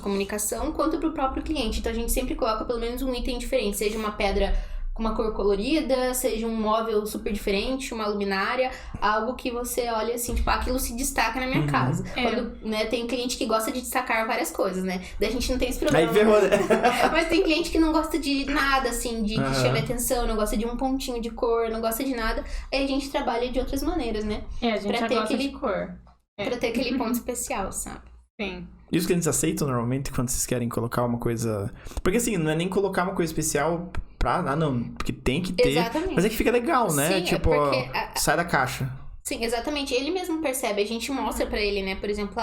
Speaker 2: comunicação, quanto para o próprio cliente. Então a gente sempre coloca pelo menos um item diferente, seja uma pedra com uma cor colorida, seja um móvel super diferente, uma luminária, algo que você olha assim, tipo, aquilo se destaca na minha casa. Quando, né, tem cliente que gosta de destacar várias coisas, né? Daí a gente não tem esse problema.
Speaker 1: Aí ferrou, né?
Speaker 2: Mas tem cliente que não gosta de nada, assim, de chamar atenção, não gosta de um pontinho de cor, não gosta de nada. Aí a gente trabalha de outras maneiras, né?
Speaker 3: A gente já gosta de cor.
Speaker 2: Pra ter aquele ponto especial, sabe?
Speaker 3: Sim.
Speaker 1: Isso que eles aceitam normalmente quando vocês querem colocar uma coisa... Porque assim, não é nem colocar uma coisa especial pra... não, porque tem que ter.
Speaker 2: Exatamente.
Speaker 1: Mas é que fica legal, né?
Speaker 2: Sim,
Speaker 1: tipo,
Speaker 2: porque
Speaker 1: sai da caixa.
Speaker 2: Sim, exatamente. Ele mesmo percebe, a gente mostra pra ele, né? Por exemplo,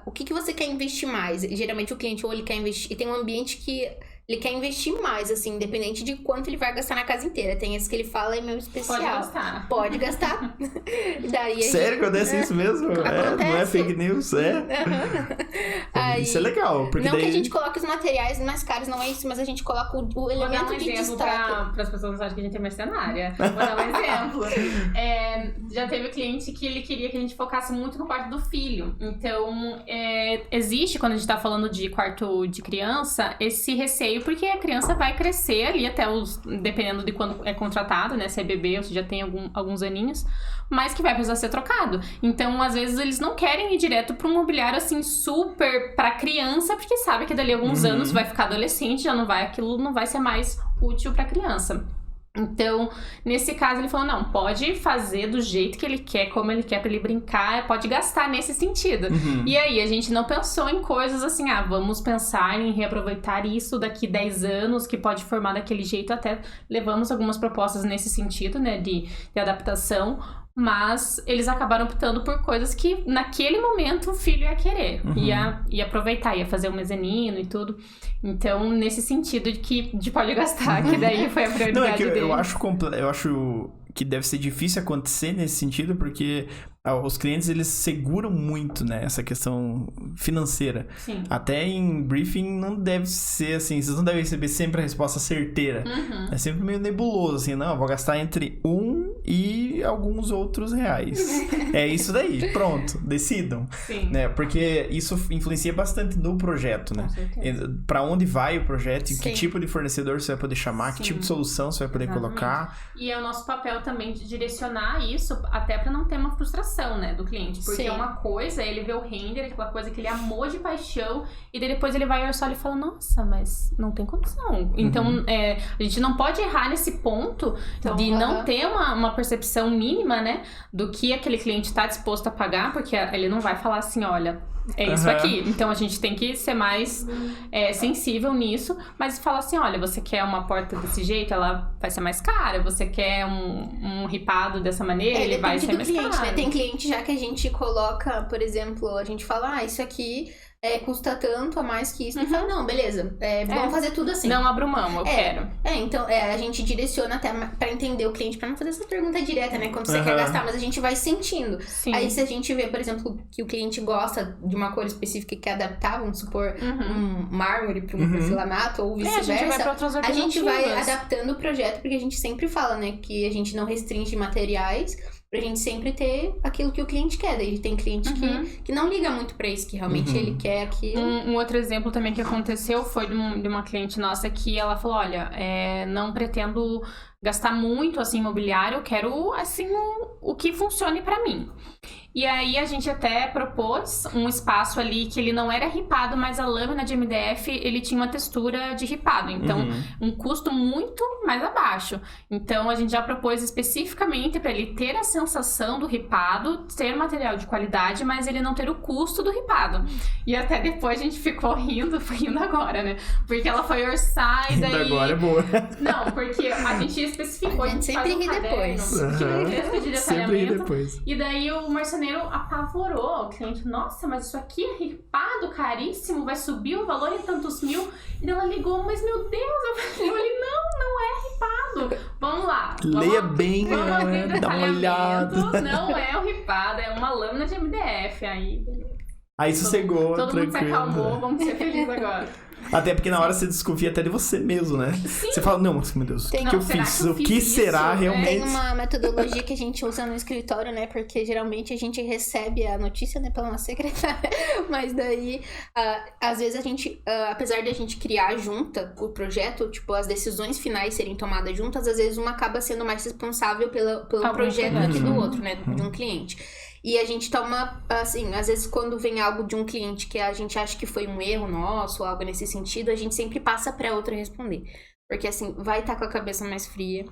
Speaker 2: o que você quer investir mais? Geralmente o cliente ou ele quer investir... E tem um ambiente que... Ele quer investir mais, assim, independente de quanto ele vai gastar na casa inteira. Tem esse que ele fala, é meu especial. Pode gastar. Daí
Speaker 1: Sério que acontece isso mesmo? Não é fake news,
Speaker 2: Aí,
Speaker 1: isso é legal. Porque
Speaker 2: não que a gente coloque os materiais mais caros, não é isso, mas a gente coloca o elemento de destaque.
Speaker 3: Vou dar um exemplo para as pessoas não acharem que a gente é mercenária. Vou dar um exemplo. Já teve cliente que ele queria que a gente focasse muito no quarto do filho. Então, existe, quando a gente tá falando de quarto de criança, esse receio, porque a criança vai crescer ali até dependendo de quando é contratado, né? Se é bebê ou se já tem alguns aninhos, mas que vai precisar ser trocado. Então, às vezes, eles não querem ir direto para um mobiliário, assim, super pra criança, porque sabe que dali a alguns anos vai ficar adolescente, aquilo não vai ser mais útil pra criança. Então, nesse caso, ele falou, não, pode fazer do jeito que ele quer, como ele quer pra ele brincar, pode gastar nesse sentido. E aí, a gente não pensou em coisas assim, vamos pensar em reaproveitar isso daqui 10 anos, que pode formar daquele jeito, até levamos algumas propostas nesse sentido, né, de adaptação, mas eles acabaram optando por coisas que naquele momento o filho ia querer, ia aproveitar, ia fazer um mezanino e tudo. Então, nesse sentido de pode gastar, que daí foi a prioridade dele.
Speaker 1: Eu acho que deve ser difícil acontecer nesse sentido, porque os clientes, eles seguram muito, né, essa questão financeira.
Speaker 3: Sim.
Speaker 1: Até em briefing não deve ser assim, vocês não devem receber sempre a resposta certeira. É sempre meio nebuloso, assim, não, eu vou gastar entre 1 e alguns outros reais. É isso daí, pronto, decidam.
Speaker 3: Sim.
Speaker 1: Né, porque isso influencia bastante no projeto, né? Pra onde vai o projeto, que tipo de fornecedor você vai poder chamar, que tipo de solução você vai poder colocar.
Speaker 3: E é o nosso papel também de direcionar isso, até pra não ter uma frustração, né, do cliente. Porque uma coisa é ele ver o render, aquela coisa que ele amou de paixão, e daí depois ele vai olhar só e fala, nossa, mas não tem condição. Então, a gente não pode errar nesse ponto de não ter uma percepção mínima, né, do que aquele cliente tá disposto a pagar, porque ele não vai falar assim, olha, é isso aqui. Então a gente tem que ser mais sensível nisso, mas falar assim, olha, você quer uma porta desse jeito, ela vai ser mais cara. Você quer um ripado dessa maneira, ele vai ser mais
Speaker 2: cliente,
Speaker 3: caro.
Speaker 2: Né? Tem cliente já que a gente coloca, por exemplo, a gente fala, isso aqui custa tanto a mais que isso. E fala, não, beleza, vamos fazer tudo assim.
Speaker 3: Não abro mão, eu quero.
Speaker 2: Então a gente direciona até pra entender o cliente, pra não fazer essa pergunta direta, né? Quando você quer gastar, mas a gente vai sentindo.
Speaker 3: Sim.
Speaker 2: Aí se a gente vê, por exemplo, que o cliente gosta de uma cor específica e quer adaptar, vamos supor, um mármore pra um porcelanato ou vice-versa,
Speaker 3: a gente vai pra outras
Speaker 2: a gente vai
Speaker 3: alternativas.
Speaker 2: adaptando o projeto, porque a gente sempre fala, né, que a gente não restringe materiais, pra gente sempre ter aquilo que o cliente quer. Daí tem cliente que não liga muito pra isso, que realmente ele quer aquilo.
Speaker 3: Um outro exemplo também que aconteceu foi de uma cliente nossa que ela falou, olha, não pretendo gastar muito, assim, imobiliário, eu quero, assim, o que funcione pra mim. E aí a gente até propôs um espaço ali que ele não era ripado, mas a lâmina de MDF, ele tinha uma textura de ripado. Então, um custo muito mais abaixo. Então, a gente já propôs especificamente para ele ter a sensação do ripado, ter material de qualidade, mas ele não ter o custo do ripado. E até depois a gente ficou rindo agora, né? Porque ela foi orçar e daí...
Speaker 1: Agora é boa.
Speaker 3: Não, porque a gente especificou,
Speaker 2: A gente sempre ri depois.
Speaker 3: Tinha um texto de
Speaker 1: Sempre ri
Speaker 3: detalhamento.
Speaker 1: depois.
Speaker 3: E daí o marceneiro apavorou o cliente. Nossa, mas isso aqui é ripado, caríssimo, vai subir o valor em tantos mil. E ela ligou, mas meu Deus, eu falei, não é ripado. Vamos lá.
Speaker 1: Leia bem,
Speaker 3: vamos abrir o
Speaker 1: dá uma olhada.
Speaker 3: Não é o ripado, é uma lâmina de MDF.
Speaker 1: Aí sossegou,
Speaker 3: todo mundo se
Speaker 1: tranquilo.
Speaker 3: acalmou, vamos ser felizes agora.
Speaker 1: Até porque na hora você desconfia até de você mesmo, né?
Speaker 3: Sim.
Speaker 1: Você fala, não, mas meu Deus, o que eu
Speaker 3: será
Speaker 1: fiz?
Speaker 3: que eu
Speaker 1: O que
Speaker 3: fiz
Speaker 1: será
Speaker 3: isso?
Speaker 1: realmente?
Speaker 2: Tem uma metodologia que a gente usa no escritório, né? Porque geralmente a gente recebe a notícia, né, pela nossa secretária. Mas daí, às vezes a gente, apesar de a gente criar junta o projeto, tipo, as decisões finais serem tomadas juntas, às vezes uma acaba sendo mais responsável pelo projeto do que do outro, né? De um cliente. E a gente toma, assim, às vezes quando vem algo de um cliente que a gente acha que foi um erro nosso, ou algo nesse sentido, a gente sempre passa pra outra responder. Porque, assim, vai estar com a cabeça mais fria.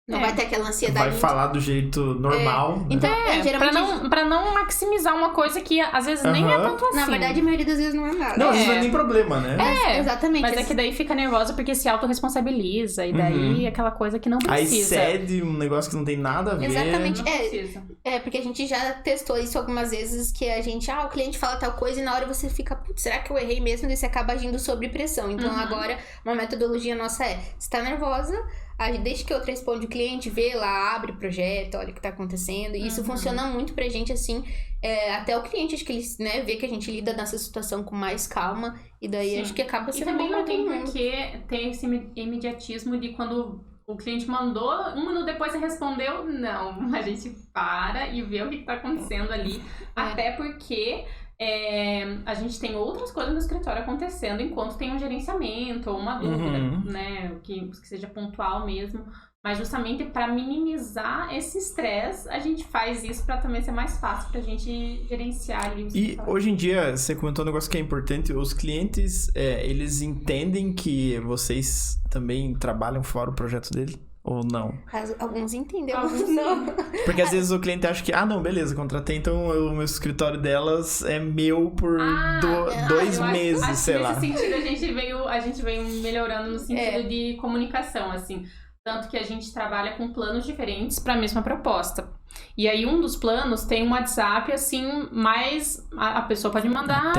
Speaker 2: Não vai ter aquela ansiedade.
Speaker 1: Vai falar do jeito normal. Né?
Speaker 2: Então, geralmente...
Speaker 3: pra não maximizar uma coisa que às vezes nem é tanto assim.
Speaker 2: Na verdade, a maioria das vezes não é nada.
Speaker 1: Não, às vezes não é nem problema, né?
Speaker 2: Exatamente.
Speaker 3: Mas é que daí fica nervosa porque se autorresponsabiliza. E daí é aquela coisa que não precisa.
Speaker 1: Aí cede um negócio que não tem nada a ver.
Speaker 2: Exatamente.
Speaker 3: Não precisa.
Speaker 2: Porque a gente já testou isso algumas vezes, que a gente, o cliente fala tal coisa e na hora você fica, putz, será que eu errei mesmo? E você acaba agindo sob pressão. Então agora, uma metodologia nossa você tá nervosa, desde que eu responde o cliente, vê lá, abre o projeto, olha o que tá acontecendo. E isso funciona muito pra gente, assim, até o cliente, acho que ele, né, vê que a gente lida nessa situação com mais calma. E daí acho que acaba sendo bem
Speaker 3: não tem
Speaker 2: comum.
Speaker 3: porque tem esse imediatismo de quando o cliente mandou, um minuto depois você respondeu, não. A gente para e vê o que tá acontecendo ali. Até porque... a gente tem outras coisas no escritório acontecendo enquanto tem um gerenciamento ou uma dúvida, né? Que seja pontual mesmo. Mas justamente para minimizar esse estresse, a gente faz isso para também ser mais fácil pra gente gerenciar ali o escritório.
Speaker 1: E hoje em dia, você comentou um negócio que é importante, os clientes, eles entendem que vocês também trabalham fora o projeto dele? Ou não?
Speaker 2: Alguns entendem, alguns não.
Speaker 1: Porque às vezes o cliente acha que, não, beleza, contratei, então o meu escritório delas é meu por 2 meses,
Speaker 3: acho
Speaker 1: sei lá.
Speaker 3: Nesse sentido, a gente veio melhorando no sentido de comunicação, assim. Tanto que a gente trabalha com planos diferentes para a mesma proposta. E aí, um dos planos tem um WhatsApp, assim, mais... A pessoa pode mandar...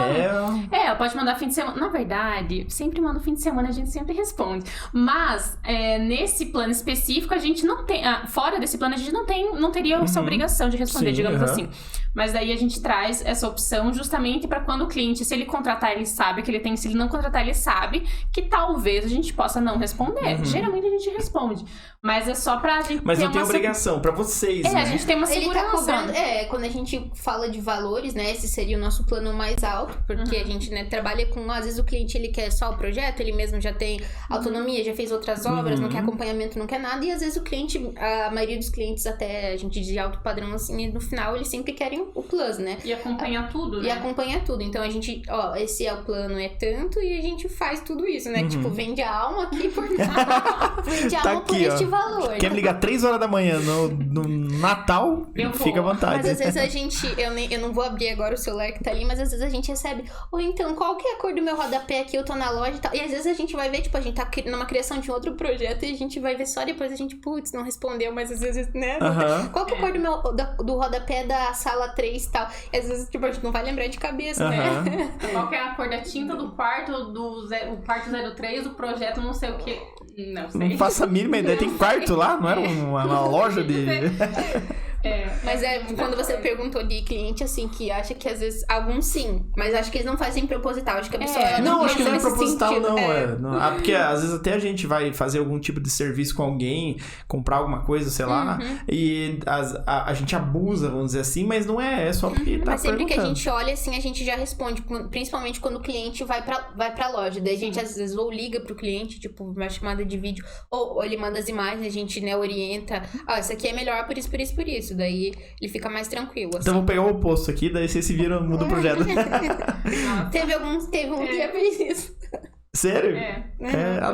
Speaker 3: ela pode mandar fim de semana. Na verdade, sempre manda fim de semana, a gente sempre responde. Mas, nesse plano específico, a gente não tem... fora desse plano, a gente não teria essa obrigação de responder, digamos assim. Mas daí a gente traz essa opção justamente para quando o cliente, se ele contratar, ele sabe que ele tem. Se ele não contratar, ele sabe que talvez a gente possa não responder. Geralmente a gente responde. Mas é só pra gente
Speaker 1: Mas não tem obrigação, pra vocês, né?
Speaker 3: A gente tem uma segurança.
Speaker 2: Ele tá cobrando, quando a gente fala de valores, né, esse seria o nosso plano mais alto, porque a gente, né, trabalha com, às vezes o cliente, ele quer só o projeto, ele mesmo já tem autonomia, já fez outras obras, não quer acompanhamento, não quer nada, e às vezes o cliente, a maioria dos clientes, até a gente de alto padrão, assim, no final, eles sempre querem o plus, né?
Speaker 3: E acompanha tudo, né?
Speaker 2: E acompanha tudo, então a gente, esse é o plano, é tanto, e a gente faz tudo isso, né? Tipo, vende a alma aqui por... vende a alma por este valor.
Speaker 1: Quer me ligar 3 horas da manhã no Natal, Natal, fica à vontade.
Speaker 2: Mas às vezes a gente, eu não vou abrir agora o celular que tá ali, mas às vezes a gente recebe, ou então, qual que é a cor do meu rodapé aqui? Eu tô na loja e tal. E às vezes a gente vai ver, tipo, a gente tá numa criação de um outro projeto e a gente vai ver só depois a gente, putz, não respondeu, mas às vezes, né? Qual que é a cor do rodapé da sala 3 e tal? E às vezes, tipo, a gente não vai lembrar de cabeça, né?
Speaker 3: Qual que é a cor da tinta do quarto, o quarto 03, do projeto não sei o que. Não sei.
Speaker 1: Não faço a mínima ideia. Tem quarto lá? Não era uma loja de...
Speaker 2: Mas quando você perguntou de cliente, assim, que acha que às vezes, alguns sim, mas acho que eles não fazem proposital, acho que a pessoa...
Speaker 1: Não, acho que não é proposital, não. Porque às vezes até a gente vai fazer algum tipo de serviço com alguém, comprar alguma coisa, sei lá, e a gente abusa, vamos dizer assim, mas não é só porque tá
Speaker 2: mas sempre
Speaker 1: perguntando.
Speaker 2: que a gente olha, assim, a gente já responde, principalmente quando o cliente vai pra loja, daí a gente às vezes ou liga pro cliente, tipo, uma chamada de vídeo, ou ele manda as imagens, a gente, né, orienta, isso aqui é melhor por isso. Daí ele fica mais tranquilo, assim.
Speaker 1: Então vamos pegar o oposto aqui, daí vocês se viram, muda o projeto.
Speaker 2: Teve um que já fez isso.
Speaker 1: Sério?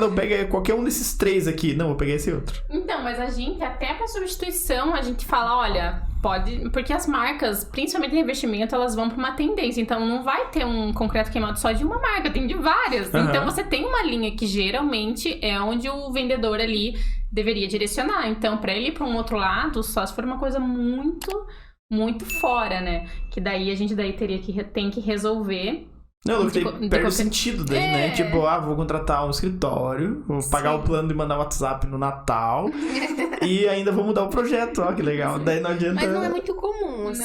Speaker 1: Não, pega qualquer um desses 3 aqui. Não, vou pegar esse outro.
Speaker 3: Então, mas a gente, até pra substituição, a gente fala, olha, pode... Porque as marcas, principalmente em investimento, elas vão pra uma tendência. Então, não vai ter um concreto queimado só de uma marca, tem de várias. Então, você tem uma linha que geralmente é onde o vendedor ali deveria direcionar. Então, pra ele ir pra um outro lado, só se for uma coisa muito, muito fora, né? Que daí a gente tem que resolver...
Speaker 1: Não, perde o sentido daí, né? Tipo, vou contratar um escritório, vou pagar o plano de mandar WhatsApp no Natal e ainda vou mudar o projeto, ó, que legal. Daí não adianta...
Speaker 2: Mas não é muito comum, assim.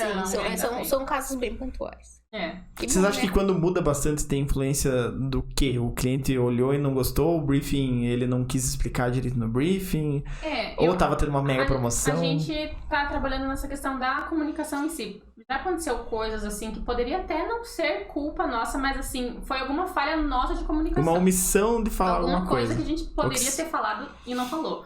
Speaker 3: Não,
Speaker 2: são casos bem pontuais.
Speaker 1: Vocês acham que quando muda bastante tem influência do quê? O cliente olhou e não gostou, o briefing ele não quis explicar direito no briefing? Ou tava tendo uma mega promoção?
Speaker 3: A gente tá trabalhando nessa questão da comunicação em si. Já aconteceu coisas assim que poderia até não ser culpa nossa, mas assim, foi alguma falha nossa de comunicação.
Speaker 1: Uma omissão de falar alguma
Speaker 3: coisa que a gente poderia ter falado e não falou.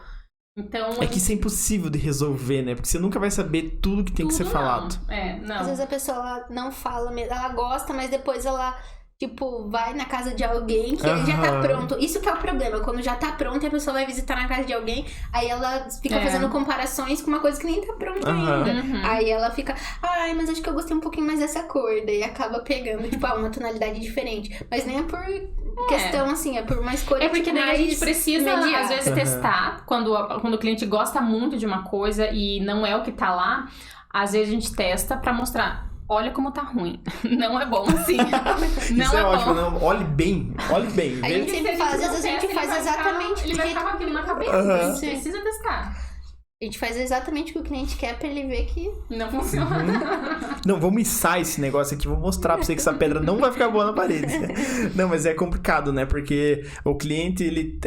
Speaker 3: Então,
Speaker 1: que isso é impossível de resolver, né? Porque você nunca vai saber tudo que tem que ser falado.
Speaker 2: Não. Às vezes a pessoa não fala mesmo, ela gosta, mas depois ela... Tipo, vai na casa de alguém que ele já tá pronto. Isso que é o problema. Quando já tá pronto e a pessoa vai visitar na casa de alguém, aí ela fica fazendo comparações com uma coisa que nem tá pronta ainda. Aí ela fica, mas acho que eu gostei um pouquinho mais dessa cor. Daí acaba pegando, tipo, uma tonalidade diferente. Mas nem é por questão, assim, é por uma escolha.
Speaker 3: É porque daí a gente precisa, às vezes, testar. Quando o cliente gosta muito de uma coisa e não é o que tá lá, às vezes a gente testa pra mostrar. Olha como tá ruim. Não é bom assim. Não
Speaker 1: isso é ótimo,
Speaker 3: bom.
Speaker 1: Não. Olhe bem.
Speaker 2: A gente sempre faz, às vezes a gente faz exatamente.
Speaker 3: Ele vai ficar com aquilo na cabeça. A gente precisa testar.
Speaker 2: A gente faz exatamente o que o cliente quer pra ele ver que
Speaker 3: não funciona.
Speaker 1: Não, vamos içar esse negócio aqui. Vou mostrar pra você que essa pedra não vai ficar boa na parede. Não, mas é complicado, né? Porque o cliente, ele...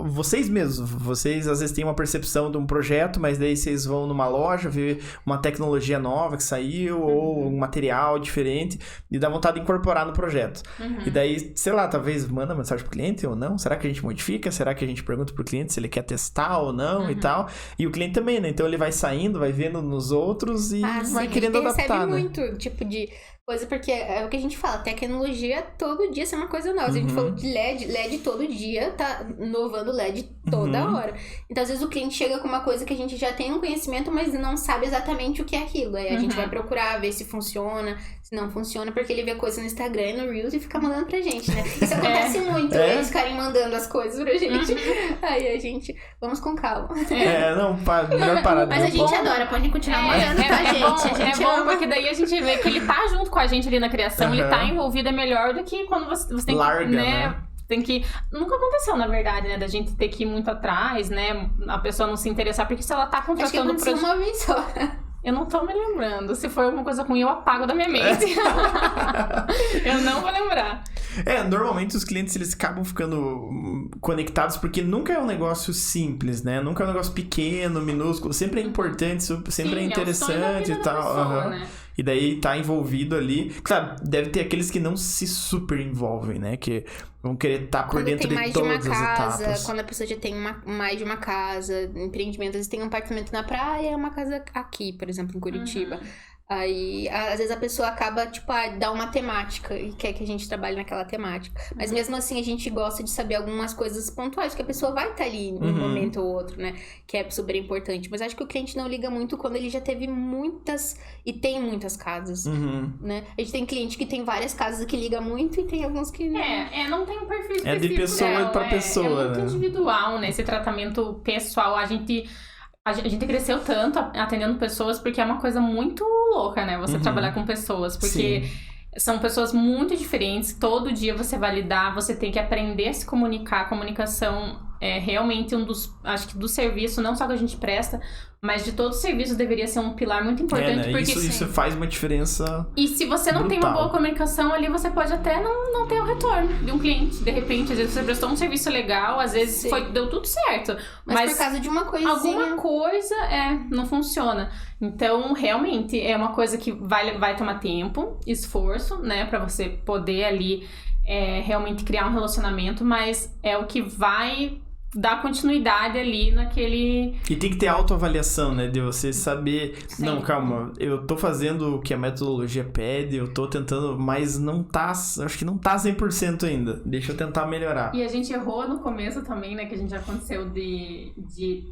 Speaker 1: vocês mesmos, vocês às vezes têm uma percepção de um projeto, mas daí vocês vão numa loja ver uma tecnologia nova que saiu ou um material diferente e dá vontade de incorporar no projeto. E daí, sei lá, talvez manda mensagem pro cliente ou não. Será que a gente modifica? Será que a gente pergunta pro cliente se ele quer testar ou não e tal? E o cliente também, né? Então ele vai saindo, vai vendo nos outros e vai querendo adaptar, né?
Speaker 2: Muito tipo de coisa, porque é o que a gente fala, tecnologia todo dia é uma coisa nova. A gente falou de LED todo dia, tá inovando LED toda hora. Então, às vezes o cliente chega com uma coisa que a gente já tem um conhecimento, mas não sabe exatamente o que é aquilo. Aí a gente vai procurar, ver se funciona, se não funciona, porque ele vê coisa no Instagram e no Reels e fica mandando pra gente, né? Isso acontece muito, eles ficarem mandando as coisas pra gente. Aí a gente, vamos com calma.
Speaker 1: Melhor parar.
Speaker 2: Mas a gente adora, pode continuar mandando pra gente.
Speaker 3: É bom, porque daí a gente vê que ele tá junto com a gente ali na criação, ele tá envolvido, é melhor do que quando você tem
Speaker 1: larga,
Speaker 3: que, né? Tem que... Nunca aconteceu, na verdade, né? Da gente ter que ir muito atrás, né? A pessoa não se interessar, porque se ela tá contratando...
Speaker 2: Acho que aconteceu uma vez só.
Speaker 3: Eu não tô me lembrando. Se for alguma coisa ruim, eu apago da minha mente. Eu não vou lembrar.
Speaker 1: Normalmente os clientes, eles acabam ficando conectados porque nunca é um negócio simples, né? Nunca é um negócio pequeno, minúsculo. Sempre é importante, sempre é interessante e tal.
Speaker 3: Pessoa, né?
Speaker 1: E daí tá envolvido ali. Claro, deve ter aqueles que não se super envolvem, né? Que vão querer estar por dentro de todas as etapas.
Speaker 2: Quando a pessoa já tem mais de uma casa, empreendimento, às vezes tem um apartamento na praia e uma casa aqui, por exemplo, em Curitiba. Aí, às vezes a pessoa acaba, tipo, dá uma temática e quer que a gente trabalhe naquela temática. Mas mesmo assim, a gente gosta de saber algumas coisas pontuais, que a pessoa vai estar ali em um momento ou outro, né? Que é super importante. Mas acho que o cliente não liga muito quando ele já teve muitas, e tem muitas casas, né? A gente tem cliente que tem várias casas que liga muito e tem alguns que não.
Speaker 3: Não tem um perfil específico.
Speaker 1: É de pessoa pra pessoa,
Speaker 3: é muito individual, né? Esse tratamento pessoal, a gente cresceu tanto atendendo pessoas porque é uma coisa muito louca, né? Você trabalhar com pessoas, porque são pessoas muito diferentes, todo dia você vai lidar, você tem que aprender a se comunicar. A comunicação é realmente acho que do serviço, não só que a gente presta, mas de todo o serviço deveria ser um pilar muito importante.
Speaker 1: Né?
Speaker 3: Porque
Speaker 1: isso faz uma diferença.
Speaker 3: E se você não tem uma boa comunicação ali, você pode até não ter o retorno de um cliente. De repente, às vezes você prestou um serviço legal, às vezes deu tudo certo. Mas
Speaker 2: por causa de uma coisinha...
Speaker 3: Alguma coisa não funciona. Então, realmente, é uma coisa que vai tomar tempo, esforço, né? Pra você poder ali realmente criar um relacionamento, mas é o que vai dar continuidade ali naquele...
Speaker 1: E tem que ter autoavaliação, né? De você saber... Sim. Não, calma, eu tô fazendo o que a metodologia pede, eu tô tentando, mas não tá... Acho que não tá 100% ainda. Deixa eu tentar melhorar.
Speaker 3: E a gente errou no começo também, né? Que a gente aconteceu de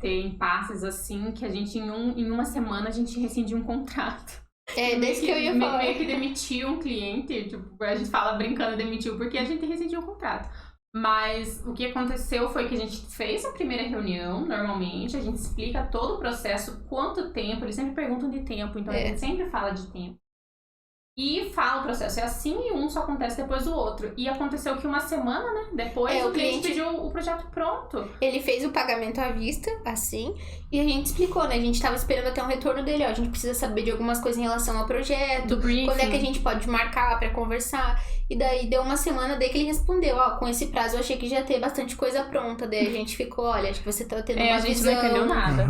Speaker 3: ter impasses assim, que a gente em uma semana a gente rescindiu um contrato.
Speaker 2: Desse que eu ia falar.
Speaker 3: Meio que demitiu um cliente, tipo, a gente fala brincando, demitiu, porque a gente rescindiu o contrato. Mas o que aconteceu foi que a gente fez a primeira reunião, normalmente, a gente explica todo o processo, quanto tempo, eles sempre perguntam de tempo, então a gente sempre fala de tempo. E fala o processo, é assim e um só acontece depois do outro. E aconteceu que uma semana, né, depois o cliente pediu o projeto pronto.
Speaker 2: Ele fez o pagamento à vista, assim, e a gente explicou, né, a gente tava esperando até um retorno dele, a gente precisa saber de algumas coisas em relação ao projeto,
Speaker 3: do briefing,
Speaker 2: quando é que a gente pode marcar pra conversar. E daí deu uma semana, daí que ele respondeu, com esse prazo eu achei que já ia ter bastante coisa pronta. Daí a gente ficou, olha, acho que você tá tendo uma visão.
Speaker 3: A gente não entendeu nada.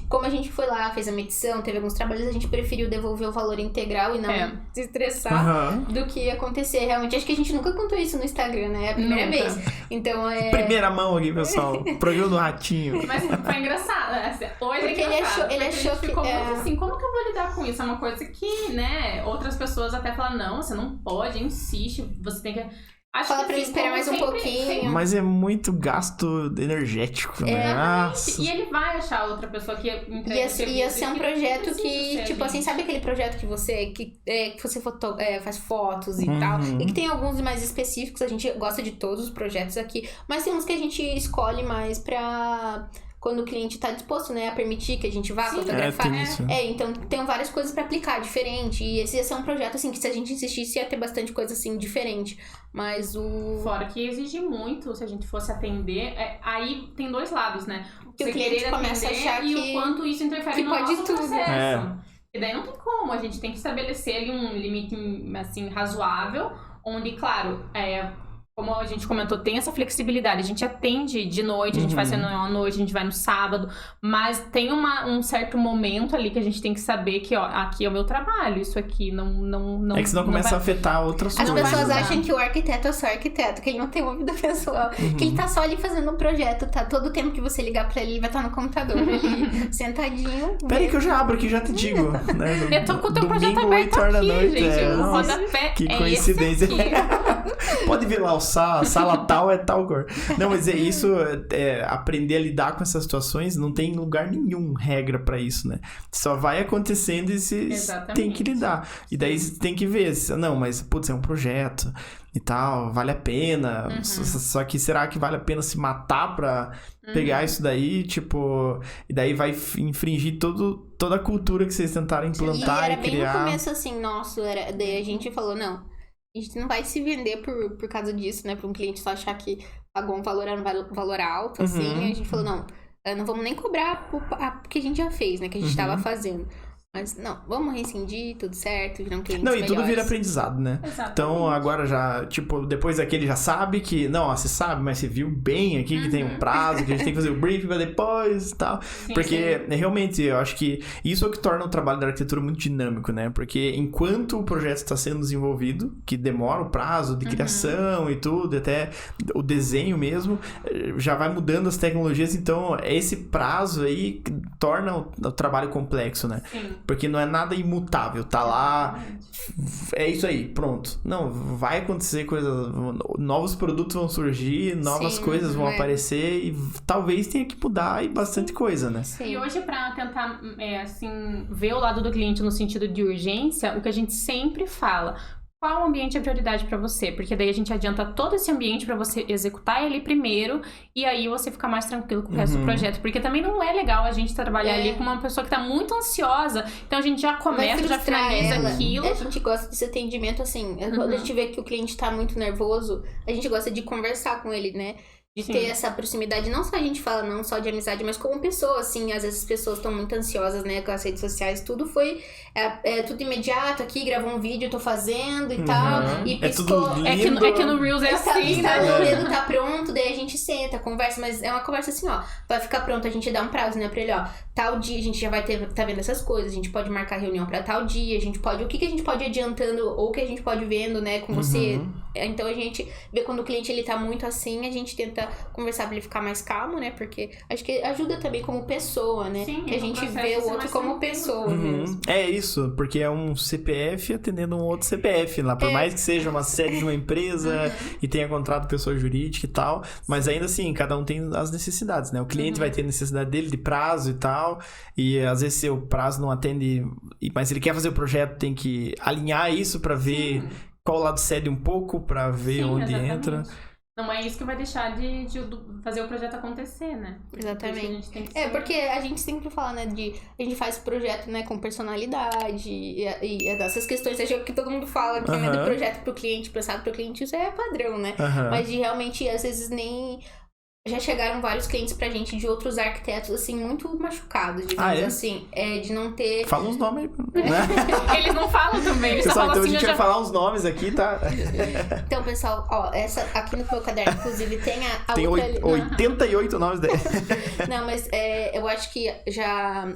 Speaker 2: Como a gente foi lá, fez a medição, teve alguns trabalhos, a gente preferiu devolver o valor integral e não se estressar do que acontecer. Realmente, acho que a gente nunca contou isso no Instagram, né? É a primeira vez. Então
Speaker 1: Primeira mão aqui, pessoal. Programa do Ratinho.
Speaker 3: Mas foi engraçado, né? Hoje
Speaker 2: porque ele achou que...
Speaker 3: ficou muito assim, como que eu vou lidar com isso? É uma coisa que, né, outras pessoas até falam, não, você não pode, insiste, você tem que...
Speaker 2: Fala pra ele esperar mais um pouquinho.
Speaker 1: Mas é muito gasto energético, né? Nossa.
Speaker 3: E ele vai achar outra pessoa que entrega o serviço.
Speaker 2: Ia ser um projeto que, tipo assim, sabe aquele projeto que você faz fotos e tal? E que tem alguns mais específicos, a gente gosta de todos os projetos aqui, mas tem uns que a gente escolhe mais pra... Quando o cliente tá disposto, né, a permitir que a gente vá fotografar. Então tem várias coisas pra aplicar, diferente. E esse ia ser um projeto, assim, que se a gente insistisse ia ter bastante coisa, assim, diferente. Mas
Speaker 3: Fora que exige muito, se a gente fosse atender. Aí tem dois lados, né?
Speaker 2: Que o cliente começa a achar
Speaker 3: e o quanto isso interfere no nosso processo. E daí não tem como, a gente tem que estabelecer ali um limite, assim, razoável, onde, claro, como a gente comentou, tem essa flexibilidade. A gente atende de noite, a gente vai reunião à noite, a gente vai no sábado. Mas tem um certo momento ali que a gente tem que saber que, aqui é o meu trabalho. Isso aqui não
Speaker 1: é que senão começa a afetar outras coisas.
Speaker 2: As pessoas acham que o arquiteto é só arquiteto, que ele não tem uma vida pessoal. Que ele tá só ali fazendo um projeto, tá? Todo o tempo que você ligar pra ele vai estar no computador ali, sentadinho.
Speaker 1: Peraí que eu já abro aqui, já te digo. Né?
Speaker 3: Eu tô com o teu projeto aberto aqui, gente. O rodapé
Speaker 1: que coincidência. Pode vir lá o sala tal é tal cor. Não, mas aprender a lidar com essas situações, não tem lugar nenhum regra pra isso, né? Só vai acontecendo e você tem que lidar. E daí você tem que ver, não, mas putz, é um projeto e tal, vale a pena. Só que será que vale a pena se matar pra pegar isso daí, tipo... E daí vai infringir toda a cultura que vocês tentaram implantar e criar.
Speaker 2: E era bem no começo assim, daí a gente falou, não... A gente não vai se vender por causa disso, né? Pra um cliente só achar que pagou um valor alto, assim. A gente falou, não vamos nem cobrar o que a gente já fez, né? Que a gente tava fazendo. Mas, não, vamos rescindir, tudo certo, viram clientes melhores.
Speaker 1: E tudo vira aprendizado, né?
Speaker 3: Exatamente.
Speaker 1: Então, agora já, tipo, depois daquele já sabe que... Não, você sabe, mas você viu bem aqui que tem um prazo, que a gente tem que fazer o briefing pra depois e tal. Porque, realmente, eu acho que isso é o que torna o trabalho da arquitetura muito dinâmico, né? Porque enquanto o projeto está sendo desenvolvido, que demora o prazo de criação e tudo, até o desenho mesmo, já vai mudando as tecnologias. Então, esse prazo aí torna o trabalho complexo, né?
Speaker 3: Sim.
Speaker 1: Porque não é nada imutável, tá lá, é isso aí, pronto. Não, vai acontecer coisas, novos produtos vão surgir, novas coisas vão aparecer e talvez tenha que mudar e bastante coisa, né?
Speaker 2: Sim.
Speaker 3: E hoje, pra tentar, assim, ver o lado do cliente no sentido de urgência, o que a gente sempre fala... Qual ambiente é prioridade pra você? Porque daí a gente adianta todo esse ambiente pra você executar ele primeiro e aí você fica mais tranquilo com o resto do projeto. Porque também não é legal a gente trabalhar ali com uma pessoa que tá muito ansiosa. Então a gente já começa, já finaliza aquilo.
Speaker 2: A gente gosta desse atendimento assim. Quando a gente vê que o cliente tá muito nervoso, a gente gosta de conversar com ele, né? De ter essa proximidade, não só a gente fala, não só de amizade, mas como pessoa, assim, às vezes as pessoas estão muito ansiosas, né, com as redes sociais, tudo foi, tudo imediato aqui, gravou um vídeo, tô fazendo e tal, e piscou.
Speaker 3: É que no Reels é assim, né?
Speaker 2: O dedo tá pronto, daí a gente senta, conversa, mas é uma conversa assim, ó, vai ficar pronto, a gente dá um prazo, né, pra ele, ó, tal dia a gente já vai tá vendo essas coisas, a gente pode marcar reunião pra tal dia, a gente pode, o que a gente pode ir adiantando, ou o que a gente pode ir vendo, né, com você. Então a gente vê quando o cliente ele tá muito assim, a gente tenta conversar pra ele ficar mais calmo, né? Porque acho que ajuda também como pessoa, né?
Speaker 3: Sim,
Speaker 2: que a gente vê o outro como pessoa mesmo.
Speaker 1: É isso, porque é um CPF atendendo um outro CPF lá. Por mais que seja uma sede de uma empresa e tenha contrato pessoa jurídica e tal, mas ainda assim, cada um tem as necessidades, né? O cliente vai ter necessidade dele de prazo e tal, e às vezes se o prazo não atende, mas ele quer fazer o projeto, tem que alinhar isso pra ver qual lado cede um pouco, pra ver onde entra.
Speaker 3: Não é isso que vai deixar de fazer o projeto acontecer, né?
Speaker 2: Exatamente. Porque a gente sempre fala, né, a gente faz projeto, né, com personalidade e essas questões, acho que todo mundo fala que né, do projeto pro cliente, pensado pro cliente, isso é padrão, né? Mas de realmente, às vezes, nem... Já chegaram vários clientes pra gente de outros arquitetos, assim, muito machucados, digamos assim. De não ter...
Speaker 1: Fala uns nomes aí, né?
Speaker 3: Eles não falam também, eles
Speaker 1: pessoal,
Speaker 3: só falam
Speaker 1: então a gente vai falar uns nomes aqui, tá?
Speaker 2: Então, pessoal, ó, essa aqui no meu caderno, inclusive, tem a
Speaker 1: tem
Speaker 2: outra...
Speaker 1: 88 nomes dele.
Speaker 2: Não, mas eu acho que já...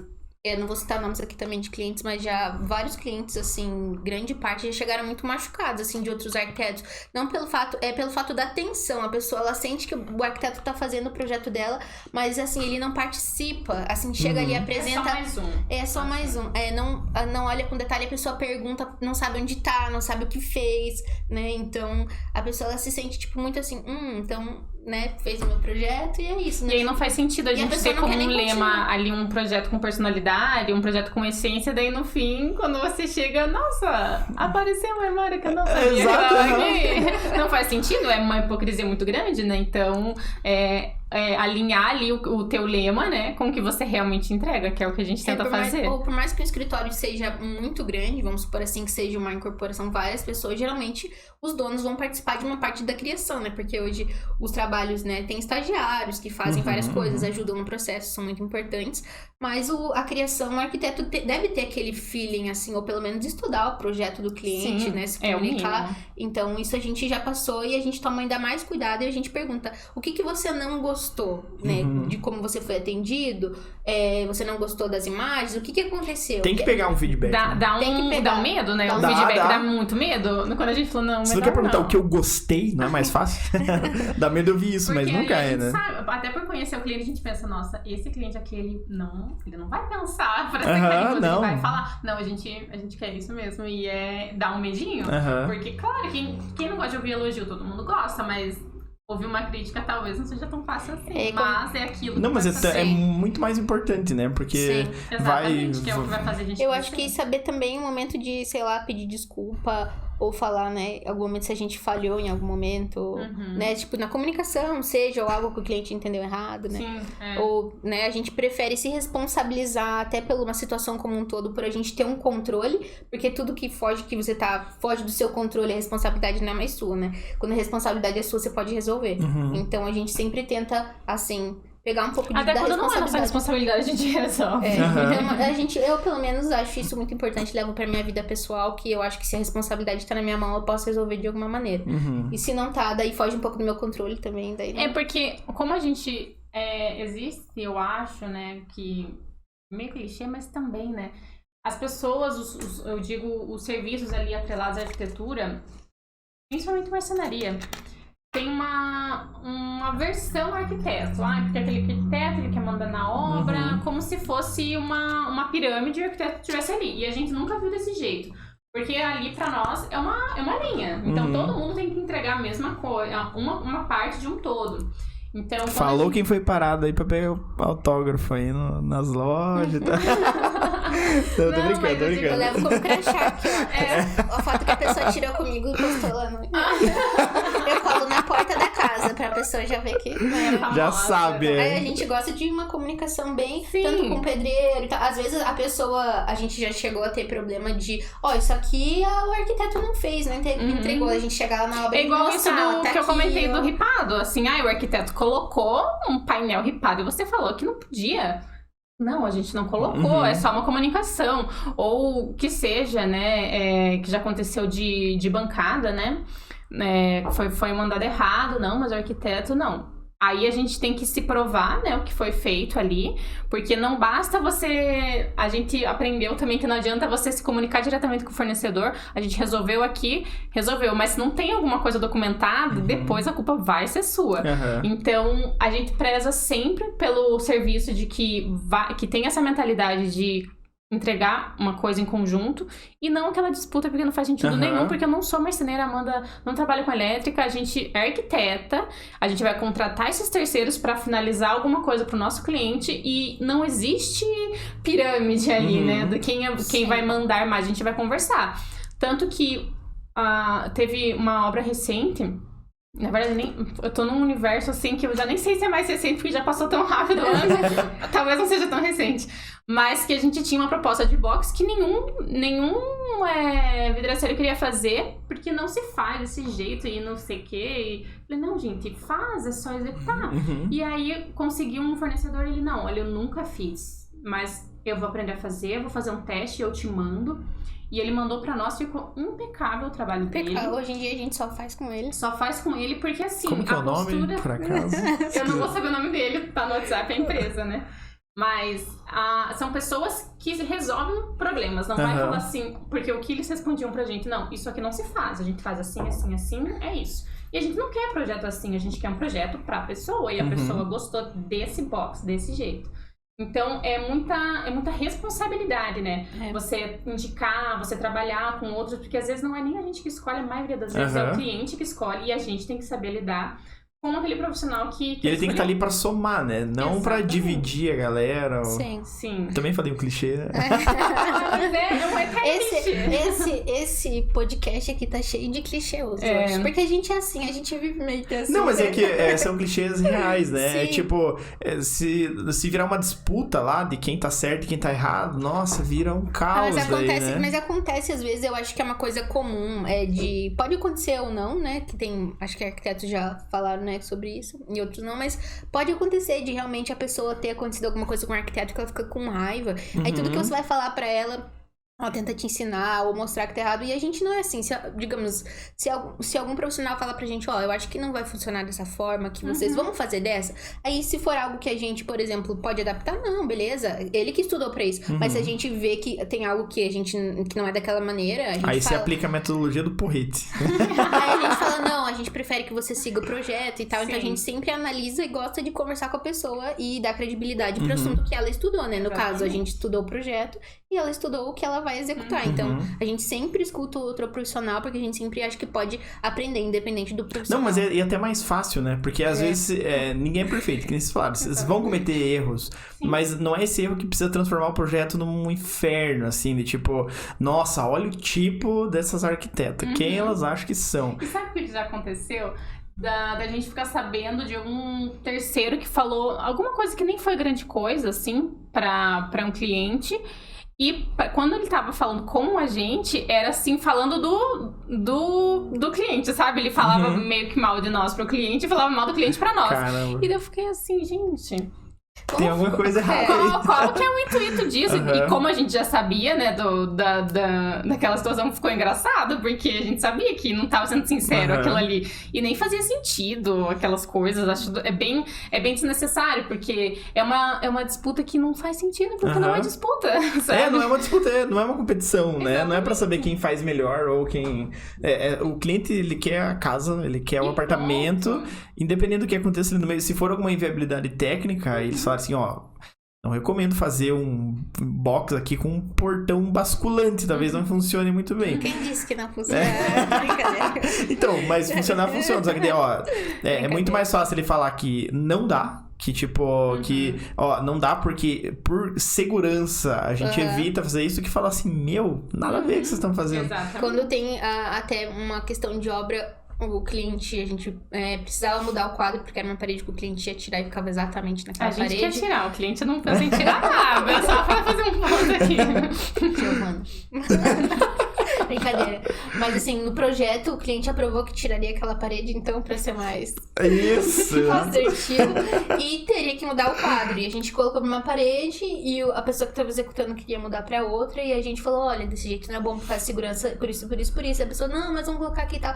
Speaker 2: não vou citar nomes aqui também de clientes, mas já vários clientes, assim, grande parte já chegaram muito machucados, assim, de outros arquitetos. Não pelo fato, pelo fato da tensão. A pessoa, ela sente que o arquiteto tá fazendo o projeto dela, mas, assim, ele não participa. Assim, chega ali, apresenta... É só mais um. Não olha com detalhe, a pessoa pergunta, não sabe onde tá, não sabe o que fez, né? Então, a pessoa, ela se sente, tipo, muito assim, então... né, fez o meu projeto e é isso, né?
Speaker 3: E aí não faz sentido a gente ter como um lema ali um projeto com personalidade, um projeto com essência, daí no fim, quando você chega, nossa, apareceu uma memória que eu não sabia.
Speaker 1: Exato.
Speaker 3: Não faz sentido, é uma hipocrisia muito grande, né? Então, alinhar ali o teu lema, né, com o que você realmente entrega, que é o que a gente tenta fazer.
Speaker 2: Por mais que o escritório seja muito grande, vamos supor assim, que seja uma incorporação, várias pessoas, geralmente os donos vão participar de uma parte da criação, né, porque hoje os trabalhos, né, tem estagiários que fazem várias coisas, ajudam no processo, são muito importantes, mas a criação, o arquiteto deve ter aquele feeling, assim, ou pelo menos estudar o projeto do cliente, né, se comunicar. Então, isso a gente já passou e a gente toma ainda mais cuidado e a gente pergunta, o que você não gostou, né, de como você foi atendido, você não gostou das imagens, o que aconteceu?
Speaker 1: Tem que pegar um feedback.
Speaker 3: Dá um medo, né? Um feedback dá muito medo. Quando a gente falou, não,
Speaker 1: você não quer perguntar o que eu gostei, não é mais fácil? Dá medo ouvir isso,
Speaker 3: porque
Speaker 1: mas nunca né?
Speaker 3: Sabe, até por conhecer o cliente, a gente pensa, nossa, esse cliente aqui, ele não vai pensar pra ser carinhoso, ele vai falar, não, a gente quer isso mesmo, e dá um medinho, porque, claro, quem não gosta de ouvir elogio, todo mundo gosta, mas ouvir uma crítica talvez não seja tão fácil assim, mas é aquilo.
Speaker 1: Não, mas é muito mais importante, né? Porque
Speaker 3: exatamente, que é o que vai fazer a gente
Speaker 2: Eu acho que saber também o momento de, sei lá, pedir desculpa ou falar, né, em algum momento se a gente falhou em algum momento, né, tipo, na comunicação, seja ou algo que o cliente entendeu errado, né?
Speaker 3: Sim,
Speaker 2: ou, né, a gente prefere se responsabilizar até por uma situação como um todo, por a gente ter um controle, porque tudo que foge do seu controle, a responsabilidade não é mais sua, né? Quando a responsabilidade é sua, você pode resolver. Então, a gente sempre tenta, assim... pegar um pouco da
Speaker 3: responsabilidade. Até quando não é nossa responsabilidade, a gente resolve.
Speaker 2: Então, eu pelo menos acho isso muito importante, levo pra minha vida pessoal, que eu acho que se a responsabilidade tá na minha mão, eu posso resolver de alguma maneira. E se não tá, daí foge um pouco do meu controle também. Daí não...
Speaker 3: porque como a gente existe, eu acho, né, que meio clichê, mas também, né, as pessoas, eu digo, os serviços ali atrelados à arquitetura, principalmente marcenaria, tem uma versão arquiteto. Porque aquele arquiteto, ele quer mandar na obra, como se fosse uma pirâmide e o arquiteto estivesse ali. E a gente nunca viu desse jeito. Porque ali, pra nós, é uma linha. Então, todo mundo tem que entregar a mesma coisa, uma parte de um todo. Então,
Speaker 1: falou quem foi parado aí pra pegar o autógrafo aí nas lojas e tal. Tô brincando.
Speaker 2: Eu levo como crachá aqui, ó. A foto que a pessoa tirou comigo e postou lá no... Eu colo na porta da casa pra pessoa já ver que...
Speaker 1: Já sabe.
Speaker 2: Aí a gente gosta de uma comunicação bem... Tanto com o pedreiro e tal. Às vezes a pessoa... A gente já chegou a ter problema de... Isso aqui o arquiteto não fez, não entregou. A gente chega lá na obra
Speaker 3: e igual isso que eu comentei do ripado. Assim, o arquiteto colocou um painel ripado e você falou que não podia. Não, a gente não colocou, é só uma comunicação. Ou que seja, né, que já aconteceu de bancada, né, foi mandado errado, não, mas o arquiteto não. Aí a gente tem que se provar, né, o que foi feito ali, porque não basta você... A gente aprendeu também que não adianta você se comunicar diretamente com o fornecedor. A gente resolveu, mas se não tem alguma coisa documentada, depois a culpa vai ser sua. Então, a gente preza sempre pelo serviço de que tem essa mentalidade de entregar uma coisa em conjunto e não aquela disputa porque não faz sentido nenhum, porque eu não sou marceneira, Amanda não trabalha com elétrica, a gente é arquiteta, a gente vai contratar esses terceiros para finalizar alguma coisa pro nosso cliente e não existe pirâmide ali, né, de quem vai mandar mais, a gente vai conversar. Tanto que teve uma obra recente. Na verdade, eu tô num universo assim que eu já nem sei se é mais recente, porque já passou tão rápido antes. Talvez não seja tão recente. Mas que a gente tinha uma proposta de box que nenhum vidraceiro queria fazer, porque não se faz desse jeito e não sei o quê. Falei, não, gente, faz, é só executar. E aí consegui um fornecedor, ele, não, olha, eu nunca fiz, mas eu vou aprender a fazer, vou fazer um teste, eu te mando. E ele mandou pra nós, ficou impecável o trabalho dele.
Speaker 2: Hoje em dia a gente só faz com ele.
Speaker 3: Só faz com ele porque assim,
Speaker 1: como que é o nome, por acaso?
Speaker 3: Eu não vou saber o nome dele, tá no WhatsApp, é a empresa, né? Mas são pessoas que resolvem problemas, não vai falar assim, porque o que eles respondiam pra gente, não, isso aqui não se faz, a gente faz assim, assim, assim, é isso. E a gente não quer projeto assim, a gente quer um projeto pra pessoa, e a pessoa gostou desse box, desse jeito. Então, é muita responsabilidade, né? Você indicar, você trabalhar com outros, porque às vezes não é nem a gente que escolhe, a maioria das vezes é o cliente que escolhe, e a gente tem que saber lidar com aquele profissional que
Speaker 1: e ele tem que estar ali pra somar, né? Não pra dividir a galera.
Speaker 2: Sim.
Speaker 1: Também falei um clichê, né?
Speaker 2: Esse podcast aqui tá cheio de clichês, eu acho. Porque a gente é assim, a gente vive meio que assim.
Speaker 1: Não, mas é que são clichês reais, né? Tipo, se virar uma disputa lá de quem tá certo e quem tá errado, nossa, vira um caos.
Speaker 2: Mas acontece às vezes, eu acho que é uma coisa comum, pode acontecer ou não, né? Que tem, acho que arquitetos já falaram, né, sobre isso, e outros não, mas pode acontecer de realmente a pessoa ter acontecido alguma coisa com o arquiteto que ela fica com raiva. Aí tudo que você vai falar pra ela, ela tenta te ensinar ou mostrar que tá errado. E a gente não é assim. Digamos, se algum profissional falar pra gente, eu acho que não vai funcionar dessa forma, que vocês vão fazer dessa. Aí se for algo que a gente, por exemplo, pode adaptar, não, beleza. Ele que estudou pra isso. Mas se a gente vê que tem algo que que não é daquela maneira, a gente
Speaker 1: aí você aplica a metodologia do porrete.
Speaker 2: Aí a gente fala, não, a gente prefere que você siga o projeto e tal. Sim. Então a gente sempre analisa e gosta de conversar com a pessoa e dar credibilidade pro assunto que ela estudou, né? No caso, a gente estudou o projeto e ela estudou o que ela vai executar. Então, a gente sempre escuta o outro profissional, porque a gente sempre acha que pode aprender, independente do profissional.
Speaker 1: Não, mas é até mais fácil, né? Porque às vezes ninguém é perfeito, que nem vocês falaram. Vocês vão cometer erros, mas não é esse erro que precisa transformar o projeto num inferno, assim, de tipo, nossa, olha o tipo dessas arquitetas, quem elas acham que são.
Speaker 3: E sabe o que já aconteceu? Da gente ficar sabendo de um terceiro que falou alguma coisa que nem foi grande coisa, assim, pra um cliente. E quando ele tava falando com a gente, era assim, falando do cliente, sabe? Ele falava meio que mal de nós pro cliente e falava mal do cliente pra nós.
Speaker 1: Caramba.
Speaker 3: E daí eu fiquei assim, gente...
Speaker 1: Tem alguma coisa errada.
Speaker 3: Qual que é o intuito disso? E como a gente já sabia, né, daquela situação, ficou engraçado, porque a gente sabia que não tava sendo sincero aquilo ali. E nem fazia sentido aquelas coisas. Acho é bem desnecessário, porque é uma disputa que não faz sentido, porque não é disputa, sabe?
Speaker 1: Não é uma disputa, não é uma competição, né? Exatamente. Não é pra saber quem faz melhor ou quem... o cliente, ele quer a casa, ele quer o apartamento, independente do que aconteça ali no meio. Se for alguma inviabilidade técnica, eles falam assim, Não recomendo fazer um box aqui com um portão basculante. Talvez não funcione muito bem.
Speaker 2: Quem disse que não funciona? Brincadeira.
Speaker 1: Então, mas funcionar funciona. Só que daí, ó, é muito mais fácil ele falar que não dá. Que tipo, que, ó, não dá porque por segurança a gente evita fazer isso, que falar assim, nada a ver o que vocês estão fazendo.
Speaker 3: Exatamente.
Speaker 2: Quando tem até uma questão de obra, o cliente, a gente precisava mudar o quadro, porque era uma parede que o cliente ia tirar e ficava exatamente naquela parede.
Speaker 3: A gente quer tirar, o cliente não pensa em tirar nada, é só pra fazer um ponto aqui.
Speaker 2: Giovana. Brincadeira. Mas assim, no projeto, o cliente aprovou que tiraria aquela parede, então, pra ser mais assertivo. E teria que mudar o quadro. E a gente colocou uma parede e a pessoa que estava executando queria mudar pra outra. E a gente falou, olha, desse jeito não é bom por causa de segurança, por isso. E a pessoa, não, mas vamos colocar aqui e tal.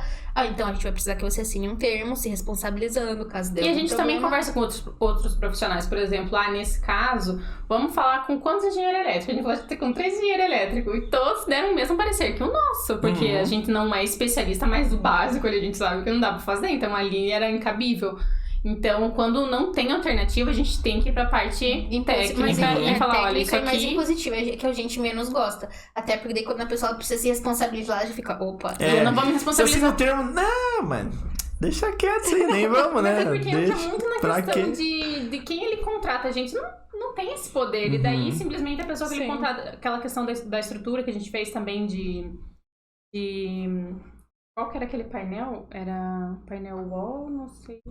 Speaker 2: Então a gente vai precisar que você assine um termo, se responsabilizando, caso dê
Speaker 3: E a gente
Speaker 2: problema.
Speaker 3: também conversa com outros profissionais. Por exemplo, nesse caso, vamos falar com quantos engenheiros elétricos? A gente pode ter com 3 engenheiros elétricos. E todos deram o mesmo parecer que o nosso. Porque a gente não é especialista, mas do básico ali a gente sabe que não dá pra fazer. Então ali era incabível. Então, quando não tem alternativa, a gente tem que ir pra parte técnica e falar, olha, isso aqui...
Speaker 2: mais impositiva, que a gente menos gosta. Até porque daí quando a pessoa precisa se responsabilizar, ela já fica, opa...
Speaker 3: Não vamos me responsabilizar.
Speaker 1: Se termo, não, mano, deixa quieto isso aí, nem vamos, né?
Speaker 3: Mas é porque entra muito na questão de quem ele contrata. A gente não tem esse poder. E daí, simplesmente, a pessoa que ele contrata... Aquela questão da estrutura que a gente fez também de... Qual que era aquele painel? Era painel wall? Não sei...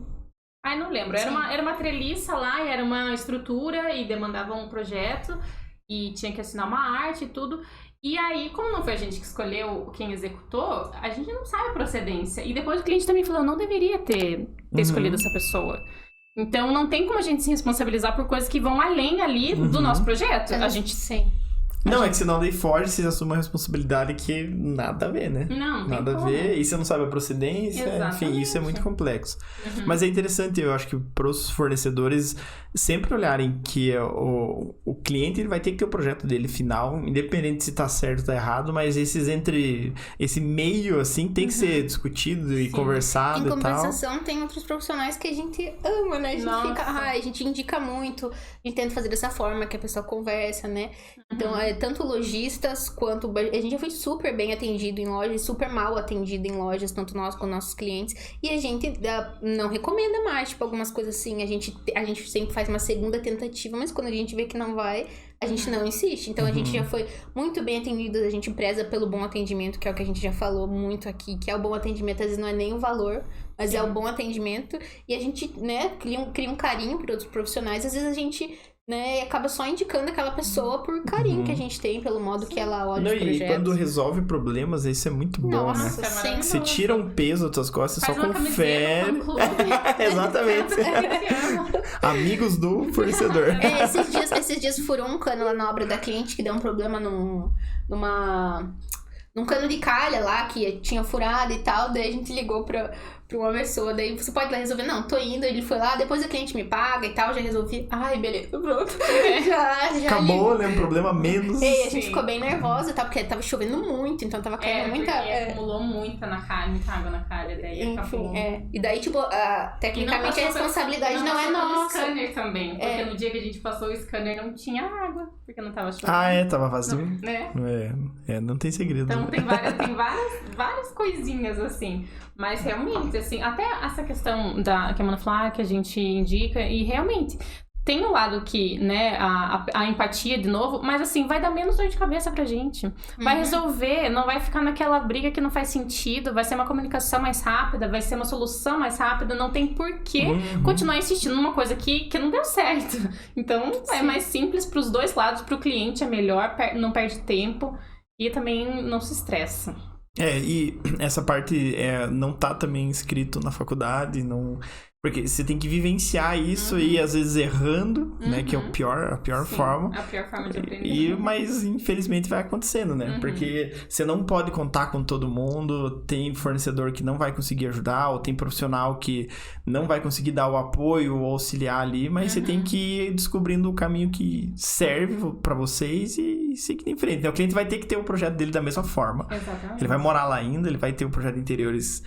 Speaker 3: não lembro. Era uma treliça lá, e era uma estrutura e demandava um projeto e tinha que assinar uma arte e tudo. E aí, como não foi a gente que escolheu quem executou, a gente não sabe a procedência. E depois o cliente também falou, não deveria ter escolhido essa pessoa. Então não tem como a gente se responsabilizar por coisas que vão além ali do nosso projeto. A gente...
Speaker 2: Sim.
Speaker 1: Não, é que senão daí foge, vocês assumem uma responsabilidade que nada a ver, né?
Speaker 3: Não,
Speaker 1: nada a ver, e você não sabe a procedência, enfim, isso é muito complexo. Mas é interessante, eu acho que pros fornecedores sempre olharem que o cliente ele vai ter que ter o projeto dele final, independente se tá certo ou tá errado, mas esse meio, assim, tem que ser discutido e conversado e tal.
Speaker 2: Em compensação, tem outros profissionais que a gente ama, né? A gente fica, a gente indica muito, a gente tenta fazer dessa forma que a pessoa conversa, né? Então, tanto lojistas quanto... A gente já foi super bem atendido em lojas, super mal atendido em lojas, tanto nós quanto nossos clientes. E a gente não recomenda mais, tipo, algumas coisas assim. A gente sempre faz uma segunda tentativa, mas quando a gente vê que não vai, a gente não insiste. Então, a gente já foi muito bem atendido, a gente preza pelo bom atendimento, que é o que a gente já falou muito aqui, que é o bom atendimento, às vezes não é nem o valor, mas é o bom atendimento. E a gente, né, cria um carinho por outros profissionais. Às vezes a gente... né, e acaba só indicando aquela pessoa por carinho que a gente tem, pelo modo que ela olha os projetos.
Speaker 1: E quando resolve problemas, isso é muito bom, né? Você tira um peso das tuas costas,
Speaker 3: faz
Speaker 1: só confere. Exatamente. Amigos do fornecedor.
Speaker 2: Esses dias furou um cano lá na obra da cliente que deu um problema num cano de calha lá que tinha furado e tal. Daí a gente ligou pra uma pessoa, daí você pode ir lá resolver? Não, tô indo. Ele foi lá, depois o cliente me paga e tal, já resolvi. Ai, beleza, pronto. Já
Speaker 1: acabou, né? Um problema menos.
Speaker 2: A gente ficou bem nervosa e tal, porque tava chovendo muito, então tava caindo muita...
Speaker 3: acumulou muita água na calha, daí acabou.
Speaker 2: E daí, tipo, tecnicamente a responsabilidade não é nossa.
Speaker 3: O scanner também, porque no dia que a gente passou o scanner não tinha água, porque não tava chovendo.
Speaker 1: Tava vazio.
Speaker 3: Não, né?
Speaker 1: Não tem segredo.
Speaker 3: Então tem várias coisinhas assim. Mas realmente, assim, até essa questão que a Mana falou, que a gente indica, e realmente tem um lado que, né, a empatia de novo, mas assim, vai dar menos dor de cabeça pra gente. Vai resolver, não vai ficar naquela briga que não faz sentido, vai ser uma comunicação mais rápida, vai ser uma solução mais rápida, não tem porquê continuar insistindo numa coisa que não deu certo. Então, é mais simples pros dois lados, pro cliente é melhor, não perde tempo e também não se estressa.
Speaker 1: E essa parte não tá também escrito na faculdade, não... Porque você tem que vivenciar isso e às vezes errando, né? Que é a pior forma.
Speaker 3: A pior forma de aprender.
Speaker 1: Mas infelizmente vai acontecendo, né? Porque você não pode contar com todo mundo, tem fornecedor que não vai conseguir ajudar, ou tem profissional que não vai conseguir dar o apoio ou auxiliar ali, mas você tem que ir descobrindo o caminho que serve pra vocês e seguir em frente. Então, o cliente vai ter que ter o projeto dele da mesma forma.
Speaker 3: Exatamente.
Speaker 1: Ele vai morar lá ainda, ele vai ter o projeto de interiores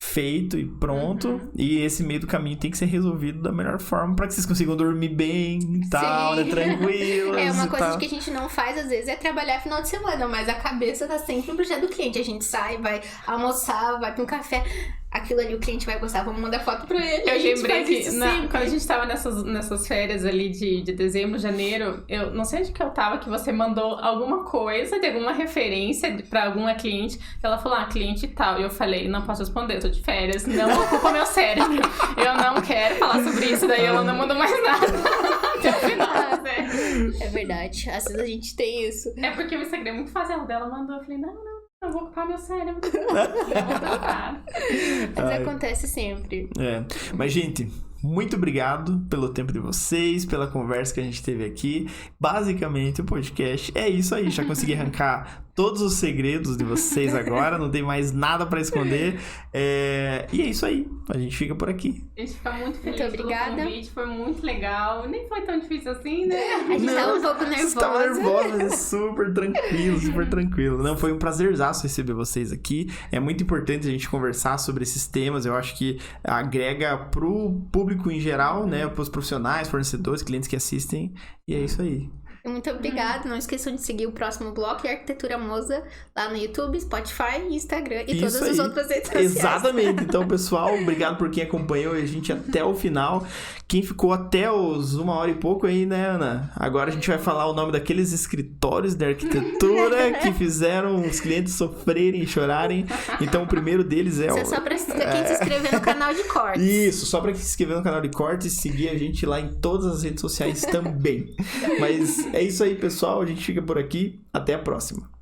Speaker 1: feito e pronto. E esse meio do caminho tem que ser resolvido da melhor forma pra que vocês consigam dormir bem e tal, né? Tranquilos.
Speaker 2: Uma coisa
Speaker 1: tal.
Speaker 2: que a gente não faz, às vezes, é trabalhar final de semana, mas a cabeça tá sempre no projeto do cliente. A gente sai, vai almoçar, vai pra um café. Aquilo ali o cliente vai gostar, vamos mandar foto pra ele.
Speaker 3: Eu lembrei que quando a gente tava nessas férias ali de dezembro, janeiro, eu não sei onde que eu tava, que você mandou alguma coisa, de alguma referência pra alguma cliente, que ela falou, cliente tal. E eu falei, não posso responder, eu tô de férias, não ocupa meu cérebro. Eu não quero falar sobre isso, daí ela não mandou mais nada. Até o final, né?
Speaker 2: É verdade, às vezes a gente tem isso.
Speaker 3: É porque o Instagram é muito fácil, ela dela mandou, eu falei, não, eu vou ocupar meu cérebro.
Speaker 2: Mas acontece sempre.
Speaker 1: Mas, gente, muito obrigado pelo tempo de vocês, pela conversa que a gente teve aqui. Basicamente, o podcast é isso aí. Já consegui arrancar todos os segredos de vocês agora. Não tem mais nada pra esconder. E é isso aí. A gente fica por aqui.
Speaker 3: A gente fica muito feliz
Speaker 2: pelo
Speaker 3: convite. Foi muito legal. Nem foi tão difícil assim, né?
Speaker 2: A gente tava um pouco nervosa.
Speaker 1: Você tava nervosa, mas é super tranquilo, super tranquilo. Não, foi um prazerzaço receber vocês aqui. É muito importante a gente conversar sobre esses temas. Eu acho que agrega pro público em geral, né? Pros profissionais, fornecedores, clientes que assistem. E é isso aí.
Speaker 2: Muito obrigada. Não esqueçam de seguir o próximo bloco, Arquitetura Moza, lá no YouTube, Spotify, Instagram e todas as outras redes sociais.
Speaker 1: Exatamente. Então, pessoal, obrigado por quem acompanhou a gente até o final. Quem ficou até os 1 hora e pouco aí, né, Ana? Agora a gente vai falar o nome daqueles escritórios de arquitetura que fizeram os clientes sofrerem e chorarem. Então, o primeiro deles é
Speaker 2: Isso é só pra quem se inscrever no canal de cortes.
Speaker 1: Isso, só pra quem se inscrever no canal de cortes e seguir a gente lá em todas as redes sociais também. Mas é isso aí, pessoal. A gente fica por aqui. Até a próxima.